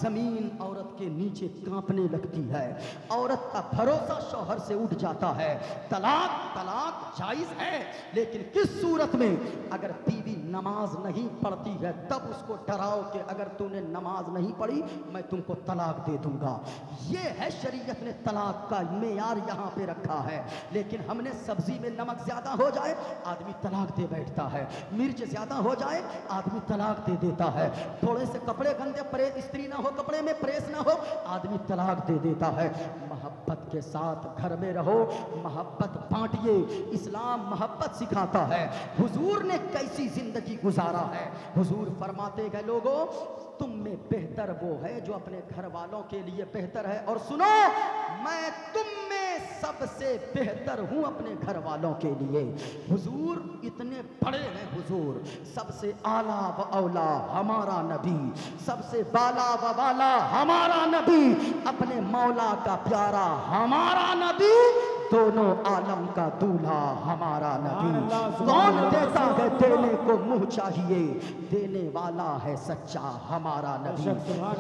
जमीन औरत के नीचे कांपने लगती है, औरत का भरोसा शौहर से उठ जाता है। तलाक तलाक जायज है, लेकिन किस सूरत में? अगर बीवी नमाज नहीं पढ़ती है तब उसको डराओ कि अगर तूने नमाज नहीं पढ़ी मैं तुमको तलाक दे दूंगा। ये है शरीयत ने तलाक का मेयार यहाँ पे रखा है। लेकिन हमने सब्जी में नमक ज्यादा हो जाए आदमी तलाक दे बैठता है, मिर्च ज्यादा हो जाए आदमी तलाक दे देता है, थोड़े से कपड़े गंदे प्रेस इस्त्री ना हो, कपड़े में प्रेस ना हो आदमी तलाक दे देता है। मोहब्बत के साथ घर में रहो, मोहब्बत बांटिए। इस्लाम मोहब्बत सिखाता है। हुजूर ने कैसी जिंदगी गुजारा है? हुजूर फरमाते गए लोगों तुम में बेहतर वो है जो अपने घर वालों के लिए बेहतर है, और सुनो मैं तुम में सबसे बेहतर हूं अपने घर वालों के लिए। हुजूर इतने बड़े हैं, हुजूर सबसे आला व औला हमारा नबी, सबसे बाला व वाला हमारा नबी, अपने मौला का प्यारा हमारा नबी, दोनों आलम का दूल्हा हमारा नबी। कौन देता है देने को मुंह चाहिए, देने वाला है सच्चा हमारा नबी।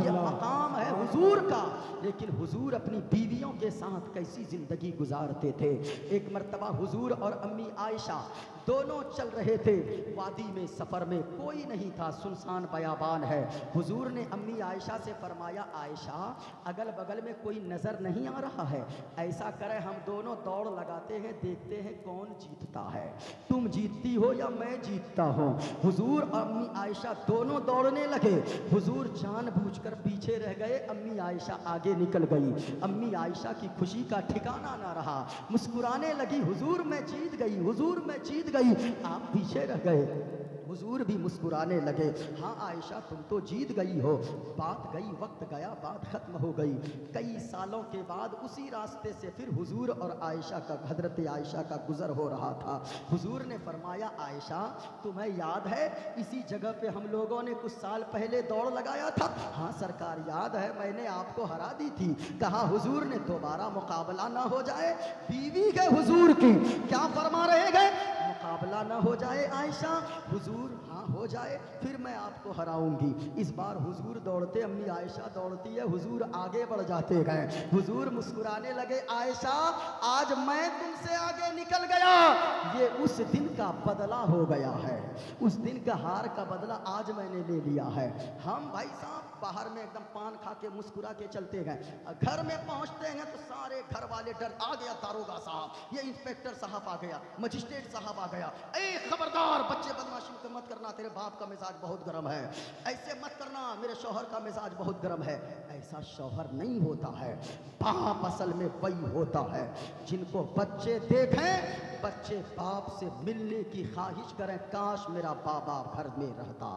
ये मकाम है हुजूर का। लेकिन हुजूर अपनी बीवियों के साथ कैसी जिंदगी गुजारते थे। एक मर्तबा हुजूर और अम्मी आयशा दोनों चल रहे थे वादी में, सफर में कोई नहीं था, सुनसान बयाबान है। हुजूर ने अम्मी आयशा से फरमाया आयशा अगल बगल में कोई नजर नहीं आ रहा है, ऐसा करें हम दोनों दौड़ लगाते हैं, देखते हैं कौन जीतता है, तुम जीतती हो या मैं जीतता हूँ। हुजूर और अम्मी आयशा दोनों दौड़ने लगे। हुजूर जानबूझकर पीछे रह गए, अम्मी आयशा आगे निकल गई। अम्मी आयशा की खुशी का ठिकाना ना रहा, मुस्कुराने लगी, हुजूर मैं जीत गई, हुजूर मैं जीत गई। आप पीछे रह गए। हुजूर भी मुस्कुराने लगे, हाँ आयशा तुम तो जीत गई हो। बात गई, वक्त गया, बात खत्म हो गई। कई सालों के बाद उसी रास्ते से फिर हुजूर और आयशा का, हजरत आयशा का गुजर हो रहा था। हुजूर ने फरमाया आयशा तुम्हें याद है इसी जगह पे हम लोगों ने कुछ साल पहले दौड़ लगाया था? हाँ सरकार याद है, मैंने आपको हरा दी थी। कहा हुजूर ने दोबारा मुकाबला ना हो जाए, बीवी गए हुजूर की, क्या फरमा रहे गए? मुकाबला ना हो जाए आयशा। हुजूर हाँ हो जाए, फिर मैं आपको हराऊंगी। इस बार हुजूर दौड़ते, अम्मी आयशा दौड़ती है, हुजूर आगे बढ़ जाते गए। हुजूर मुस्कुराने लगे, आयशा आज मैं तुमसे आगे निकल गया, ये उस दिन का बदला हो गया है, उस दिन का हार का बदला आज मैंने ले लिया है। हम भाई साहब बाहर में एकदम पान खा के मुस्कुरा के चलते गए, घर में पहुंचते हैं तो सारे घर वाले डर, आ गया दारोगा साहब, ये इंस्पेक्टर साहब आ गया, मजिस्ट्रेट साहब आ गया, ए खबरदार बच्चे बदमाशी मत करना, तेरे बाप का मिजाज बहुत गर्म है, ऐसे मत करना, मेरे शौहर का मिजाज बहुत गर्म है। ऐसा शौहर नहीं होता है, बाप असल में वही होता है जिनको बच्चे देखें, बच्चे बाप से मिलने की ख्वाहिश करें, काश मेरा बाबा घर में रहता,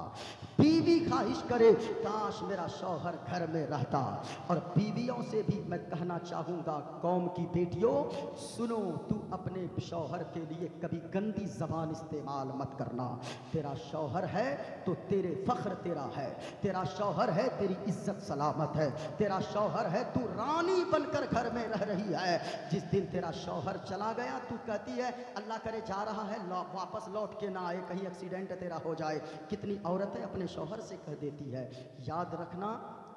बीवी ख्वाहिश करे काश मेरा शौहर घर में रहता। और बीवियों से भी मैं कहना चाहूँगा, कौम की बेटियों सुनो, तू अपने शौहर के लिए कभी गंदी जबान इस्तेमाल मत करना। तेरा शौहर है तो तेरे फख्र तेरा है, तेरा शौहर है तेरी इज्जत सलामत है, तेरा शौहर है तू रानी बनकर घर में रह रही है। जिस दिन तेरा शौहर चला गया तू कहती है अल्लाह करे जा रहा है वापस लौट के ना आए, कहीं एक्सीडेंट तेरा हो जाए। कितनी औरतें अपने शौहर से कह देती है, याद रखना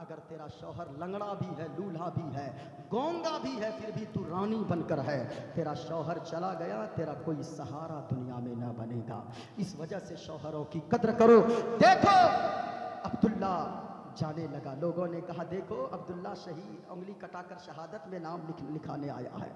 अगर तेरा शौहर लंगड़ा भी है, लूल्हा भी है, गौंगा भी है, फिर भी तू रानी बनकर है। तेरा शौहर चला गया, तेरा कोई सहारा दुनिया में ना बनेगा। इस वजह से शौहरों की कद्र करो। देखो अब्दुल्ला जाने लगा, लोगों ने कहा देखो अब्दुल्ला शहीद, उंगली कटाकर शहादत में नाम लिखाने आया है।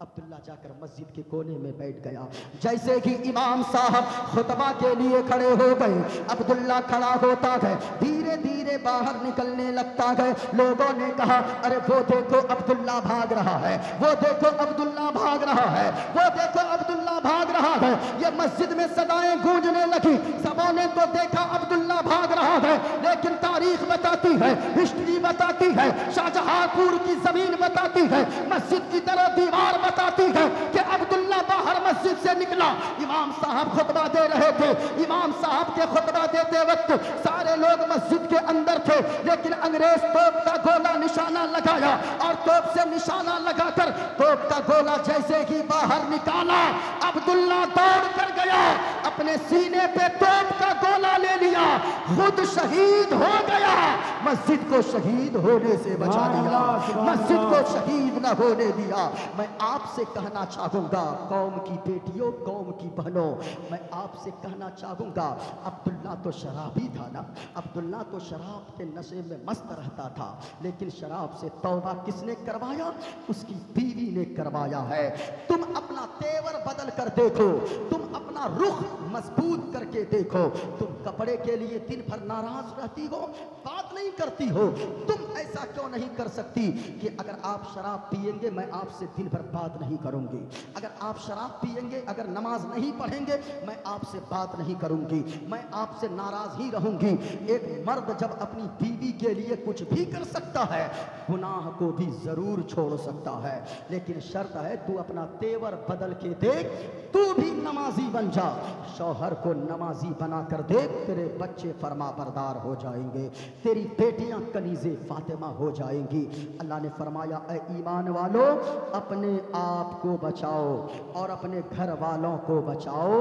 अब्दुल्ला जाकर मस्जिद के कोने में बैठ गया। जैसे कि इमाम साहब खुतबा के लिए खड़े हो गए, अब्दुल्ला खड़ा होता गया, धीरे धीरे बाहर निकलने लगता गया। लोगों ने कहा अरे वो देखो अब्दुल्ला भाग रहा है, वो देखो अब्दुल्ला भाग रहा है, वो देखो अब्दुल्ला भाग रहा है। ये मस्जिद में सदाएं गूंजने लगी। सबों ने तो देखा अब्दुल्ला भाग रहा है, लेकिन तारीख बताती है, हिस्ट्री बताती है, शाहजहांपुर की जमीन बताती है, मस्जिद की तरह दीवार बताती है कि अब्दुल्ला बाहर मस्जिद मस्जिद से निकला, इमाम साहब खुतबा दे रहे थे। इमाम साहब के खुतबा देते वक्त सारे लोग मस्जिद के अंदर थे, लेकिन अंग्रेज तोप का गोला निशाना लगाया और तोप से निशाना लगाकर तोप का गोला जैसे ही बाहर निकाला, अब्दुल्ला दौड़ कर गया, अपने सीने पे तोप का गोला ले लिया, खुद शहीद हो गया। मस्जिद को शहीद होने से बचा लिया, मस्जिद को शहीद न होने दिया। मैं आपसे कहना चाहूंगा, कौम की बेटियों, कौम की बहनों, मैं आपसे कहना चाहूंगा, अब्दुल्ला तो शराबी था ना, अब्दुल्ला तो शराब के नशे में मस्त रहता था, लेकिन शराब से तौबा किसने करवाया? उसकी बीवी ने करवाया है। तुम अपना तेवर बदल कर देखो, तुम अपना रुख मजबूत करके देखो। तुम कपड़े के लिए दिन भर नाराज रहती हो, बात नहीं करती हो, तुम ऐसा क्यों नहीं कर सकती कि अगर आप शराब पिएंगे मैं आपसे दिन भर बात नहीं करूंगी, अगर आप शराब पिएंगे, अगर नमाज नहीं पढ़ेंगे मैं आपसे बात नहीं करूंगी, मैं आपसे नाराज ही रहूंगी। एक मर्द जब अपनी बीवी के लिए कुछ भी कर सकता है, गुनाह को भी जरूर छोड़ सकता है, लेकिन शर्त है तू अपना तेवर बदल के देख, तू भी नमाजी बन जा। शौहर को नमाजी बना कर देख, तेरे बच्चे फरमा बरदार हो जाएंगे, तेरी बेटियां कनीज़े फातिमा हो जाएंगी। अल्लाह ने फरमाया, ऐ ईमान वालों, अपने आप को बचाओ और अपने घर वालों को बचाओ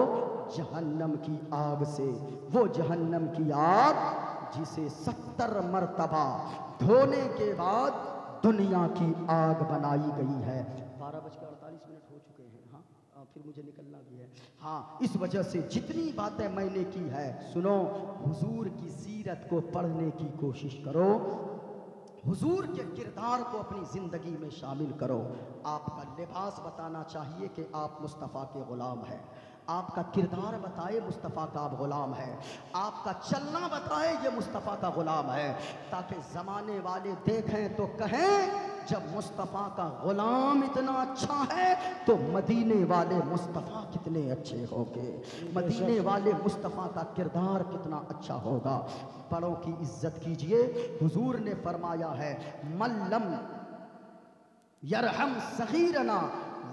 जहन्नम की आग से। वो जहन्नम की आग जिसे 70 मरतबा धोने के बाद दुनिया की आग बनाई गई है। 12:48 हो चुके हैं। हाँ, फिर मुझे निकलना भी है। हाँ, इस वजह से जितनी बातें मैंने की है, सुनो, हुजूर की सीरत को पढ़ने की कोशिश करो, हुजूर के किरदार को अपनी ज़िंदगी में शामिल करो। आपका लिबास बताना चाहिए कि आप मुस्तफ़ा के ग़ुलाम हैं, आपका किरदार बताए मुस्तफ़ा का आप ग़ुलाम है, आपका चलना बताए ये मुस्तफ़ा का ग़ुलाम है, ताकि ज़माने वाले देखें तो कहें जब मुस्तफ़ा का ग़ुलाम इतना अच्छा है तो मदीने वाले मुस्तफ़ा कितने अच्छे होंगे, मदीने वाले मुस्तफ़ा का किरदार कितना अच्छा होगा। बड़ों की इज्जत कीजिए। हुजूर ने फरमाया है, मल्लम यरहम सगीरना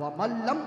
व मल्लम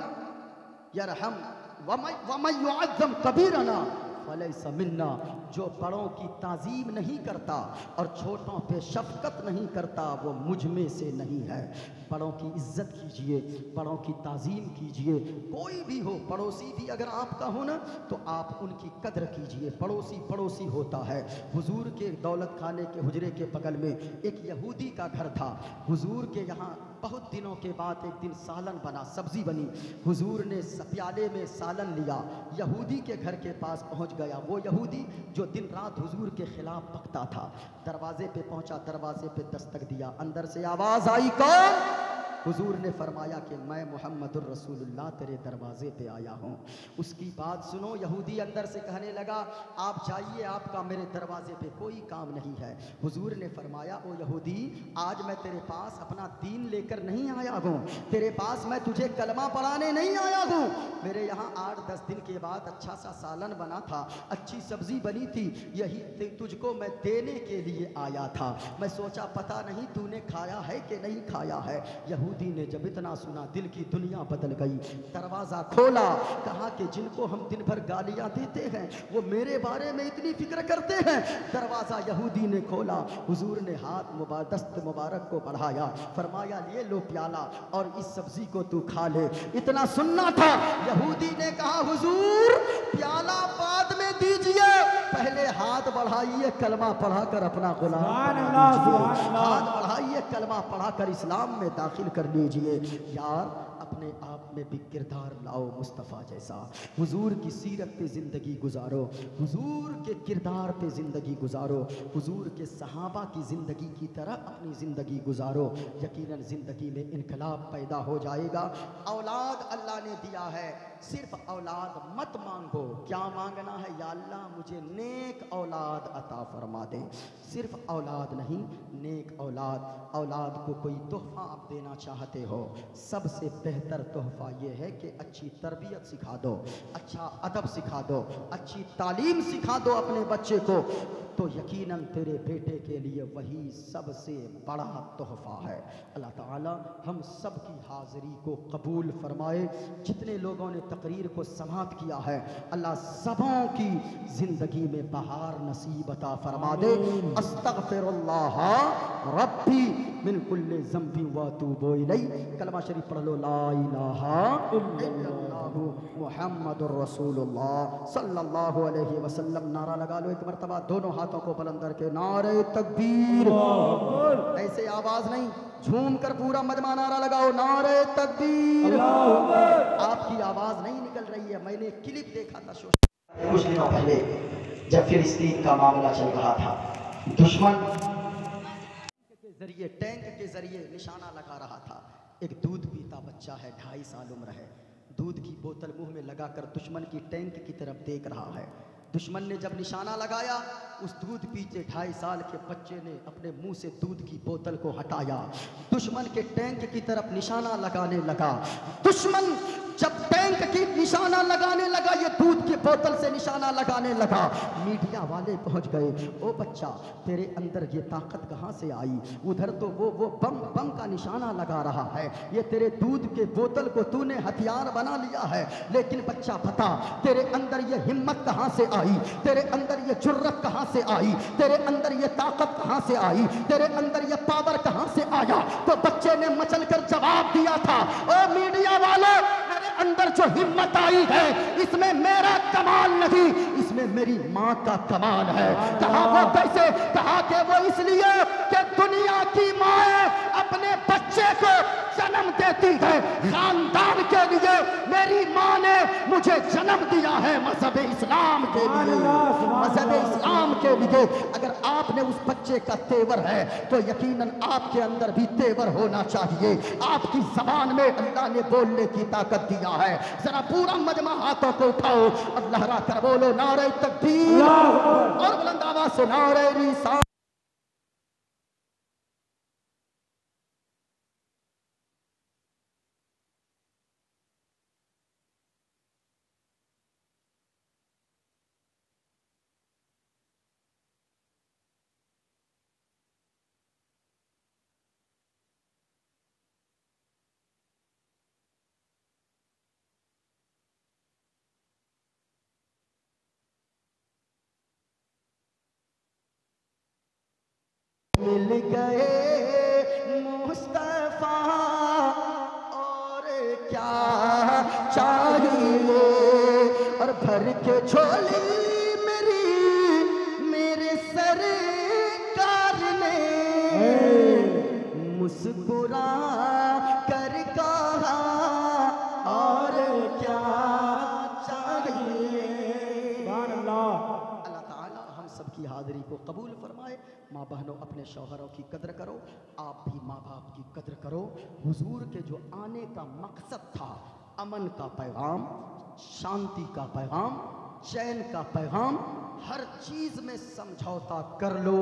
यरहम वमन युअज़्ज़म कबीरना फलैसा मिन्ना। जो बड़ों की ताज़ीम नहीं करता और छोटों पे शफ़क़त नहीं करता, वो मुझ में से नहीं है। बड़ों की इज्जत कीजिए, बड़ों की ताज़ीम कीजिए। कोई भी हो, पड़ोसी भी अगर आपका हो ना, तो आप उनकी कदर कीजिए। पड़ोसी पड़ोसी होता है। हुजूर के दौलत खाने के हुजरे के बगल में एक यहूदी का घर था। हुजूर के यहाँ बहुत दिनों के बाद एक दिन सालन बना, सब्जी बनी। हुजूर ने प्याले में सालन लिया, यहूदी के घर के पास पहुंच गया। वो यहूदी जो दिन रात हुजूर के खिलाफ पकता था, दरवाजे पे पहुंचा, दरवाजे पे दस्तक दिया, अंदर से आवाज़ आई, कौन? हुजूर ने फरमाया कि मैं मुहम्मदुर रसूलुल्लाह तेरे दरवाजे पे आया हूँ। उसकी बात सुनो, यहूदी अंदर से कहने लगा, आप जाइए, आपका मेरे दरवाजे पे कोई काम नहीं है। हुजूर ने फरमाया, ओ यहूदी, आज मैं तेरे पास अपना दीन लेकर नहीं आया हूँ, तेरे पास मैं तुझे कलमा पढ़ाने नहीं आया हूँ। मेरे यहाँ 8-10 दिन के बाद अच्छा सा सालन बना था, अच्छी सब्जी बनी थी, यही तुझको मैं देने के लिए आया था। मैं सोचा पता नहीं तूने खाया है कि नहीं खाया है। यहूदी ने जब इतना सुना, दिल की दुनिया बदल गई। दरवाज़ा खोला, कहा कि जिनको हम दिन भर गालियाँ देते हैं वो मेरे बारे में इतनी फिक्र करते हैं। दरवाज़ा यहूदी ने खोला, हुजूर ने हाथ दस्त मुबारक को बढ़ाया, फरमाया, ये लो प्याला और इस सब्जी को तू खा ले। इतना सुनना था। यहूदी ने कहा, हुजूर प्याला बाद में दीजिए, पहले हाथ बढ़ाइए, कलमा पढ़ाकर अपना गुलाम हाथ बढ़ाइए, कलमा पढ़ाकर इस्लाम में दाखिल कर लीजिए। यार, अपने आप में भी किरदार लाओ मुस्तफ़ा जैसा। हुजूर की सीरत पे ज़िंदगी गुजारो, हुजूर के किरदार पे ज़िंदगी गुजारो, हुजूर के सहाबा की ज़िंदगी की तरह अपनी ज़िंदगी गुजारो। यकीनन ज़िंदगी में इनकलाब पैदा हो जाएगा। औलाद अल्लाह ने दिया है, सिर्फ औलाद मत मांगो। क्या मांगना है? या अल्लाह मुझे नेक औलाद अता फरमा दे। सिर्फ औलाद नहीं, नेक औलाद। औलाद को कोई तोहफा आप देना चाहते हो, सबसे बेहतर बेहतर तोहफ़ा ये है कि अच्छी तरबियत सिखा दो, अच्छा अदब सिखा दो, अच्छी तालीम सिखा दो अपने बच्चे को, तो यकीनन तेरे बेटे के लिए वही सबसे बड़ा तोहफ़ा है। अल्लाह ताला हम सब की हाज़िरी को कबूल फरमाए। जितने लोगों ने तकरीर को समाअत किया है, अल्लाह सबों की ज़िंदगी में बहार नसीब अता फरमा दे। अस्तग़फिरुल्लाह रब्बी मिन कुल्लि ज़ंबि व अतूबु इलैहि। कलमा शरीफ पढ़ लो, ला इलाहा इल्लल्लाहु मुहम्मदुर रसूलुल्लाह सल्लल्लाहु अलैहि वसल्लम। नारा लगा लो एक मरतबा, दोनों हाथों को बुलंद करके, नारे तकबीर। ऐसे आवाज नहीं, झूम कर पूरा मजमा नारा लगाओ, नारे तकबीर। आपकी आवाज नहीं निकल रही है। मैंने क्लिप देखा था कुछ दिनों पहले, जब फिलिस्तीन का मामला चल रहा था, दुश्मन के जरिए, टैंक के जरिए निशाना लगा रहा था। एक दूध पीता बच्चा है, 2.5 साल उम्र है, दूध की बोतल मुंह में लगाकर दुश्मन की टैंक की तरफ देख रहा है। दुश्मन ने जब निशाना लगाया, उस दूध पीते 2.5 साल के बच्चे ने अपने मुंह से दूध की बोतल को हटाया, दुश्मन के टैंक की तरफ निशाना लगाने लगा। दुश्मन जब टैंक की निशाना लगाने लगा, ये दूध की बोतल से निशाना लगाने लगा। मीडिया वाले पहुंच गए, ओ बच्चा तेरे अंदर ये ताकत कहाँ से आई? उधर तो वो बम का निशाना लगा रहा है, ये तेरे दूध के बोतल को तूने हथियार बना लिया है। लेकिन बच्चा बता, तेरे अंदर ये हिम्मत कहाँ से आई? तेरे अंदर ये जुर्रत कहाँ से आई? तेरे अंदर ये ताकत कहाँ से आई? तेरे अंदर ये पावर कहाँ से आया? तो बच्चे ने मचल कर जवाब दिया था, ओ मीडिया वाले, अंदर जो हिम्मत आई है इसमें मेरा कमाल नहीं, इसमें मेरी माँ का कमाल है। कहा वो कैसे? कहा कि वो इसलिए कि दुनिया की माँ अपने बच्चे को जन्म देती है खानदान के लिए। मेरी माँ ने मुझे जन्म दिया है मजहब इस्लाम के लिए, मजहब इस्लाम के लिए। अगर आपने उस बच्चे का तेवर है तो यकीनन आपके अंदर भी तेवर होना चाहिए। आपकी जबान में अल्लाह ने बोलने की ताकत दिया है। जरा पूरा मजमा हाथों को उठाओ, अल्लाह कर बोलो, नारे तकबीर, और बुलंद आवाज से नारे रिसालत। मिल गए मुस्तफा और क्या चाहिए, और भर के झोली मेरे सरकार ने मुस्कुरा कर कहा, और क्या चाहिए। अल्लाह ताला हम सबकी हाजिरी को कबूल फरमाए। माँ बहनों, अपने शौहरों की कद्र करो, आप भी माँ बाप की कद्र करो। हुजूर के जो आने का मकसद था, अमन का पैगाम, शांति का पैगाम, चैन का पैगाम, हर चीज़ में समझौता कर लो,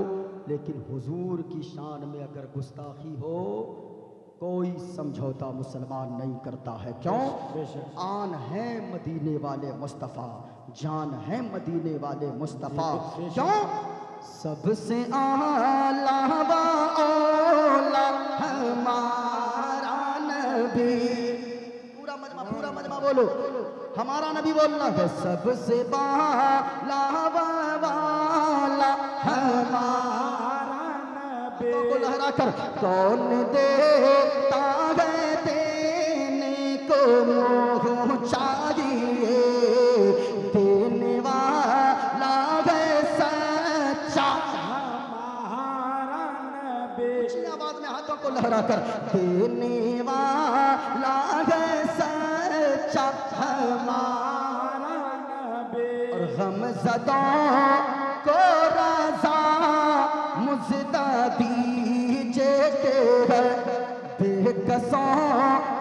लेकिन हुजूर की शान में अगर गुस्ताखी हो, कोई समझौता मुसलमान नहीं करता है। क्यों? आन है मदीने वाले मुस्तफ़ा, जान है मदीने वाले मुस्तफ़ा। क्यों? सबसे आला औला हमारा नबी। पूरा मजमा बोलो, हमारा नबी बोलना है। सबसे आला वाला हमारा नबी। तो लहरा कर, कौन देता है देने को मोह चाहिए, देने वाला है सच्चा हमारा नबी। ऊंची आवाज में हाथों को लहरा कर, देने वाला है सच्चा हमारा नबी। और गमज़दों को रज़ा मुज़दा दीजिए के है, बेकसों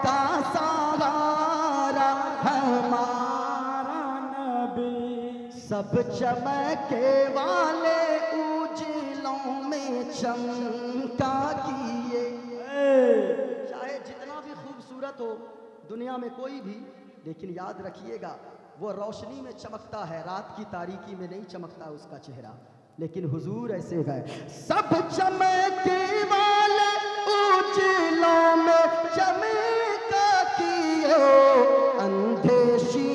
का सहारा हमारा नबी। सब चमके वाले उजलों में चमका किए, चाहे जितना भी खूबसूरत हो, दुनिया में कोई भी, लेकिन याद रखिएगा वो रोशनी में चमकता है, रात की तारीकी में नहीं चमकता उसका चेहरा। लेकिन हुजूर ऐसे गए, सब चमके वाले उजलों में चमका किए, अंधेशी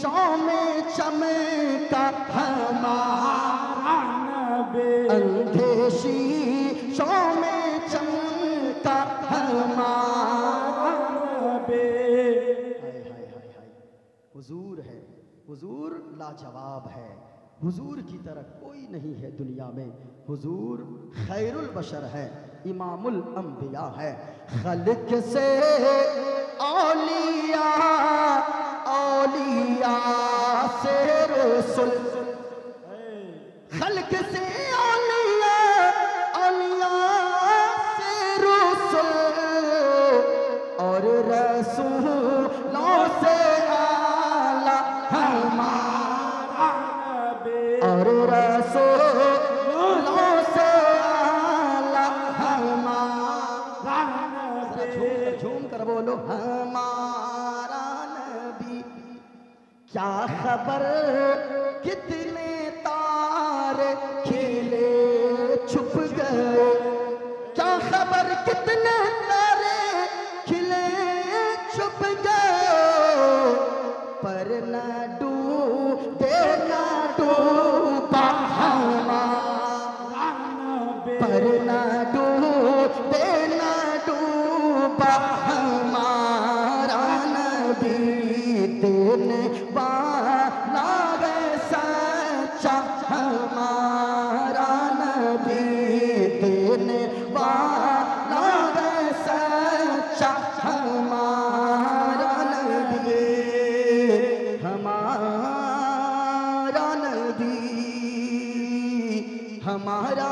शौ में चमका हमारा नबी, अंधेशी शौ में चमका हमारा नबी। हाय हाय हाय हाय, हुजूर है, हुजूर लाजवाब है, हुजूर की तरह कोई नहीं है दुनिया में। हुजूर खैरुल बशर है, इमामुल अंबिया है, खल्क से औलिया, औलिया से रसूल, खल्क से औलिया, औलिया से रसूल, और रसूलों से आला हमारा नबी, और रसूलों से आला हमारा नबी। झूम कर बोलो हमारा नबी। क्या खबर कितने तारे खिले छुप गए, क्या खबर कितने तारे खिले छुप गए, पर न डूबे न डूबा हमारा नबी, पर न डूबे न डूबा हमारा नबी। देने वाला है सच्चा हमारा नबी, देने वाला है सच्चा हमारा नबी, हमारा नबी, हमारा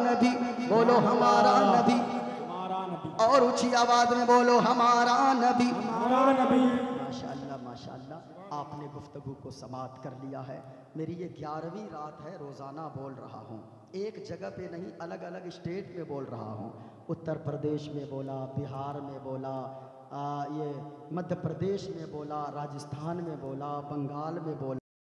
नबी। बोलो हमारा नबी, हमारा नबी, और ऊंची आवाज में बोलो हमारा नबी, हमारा नबी। माशाअल्लाह माशाअल्लाह, आपने गुफ्तगू को समाप्त कर लिया है। मेरी ये 11वीं रात है, रोज़ाना बोल रहा हूँ, एक जगह पे नहीं, अलग अलग स्टेट में बोल रहा हूँ। उत्तर प्रदेश में बोला, बिहार में बोला, ये मध्य प्रदेश में बोला, राजस्थान में बोला, बंगाल में बोला।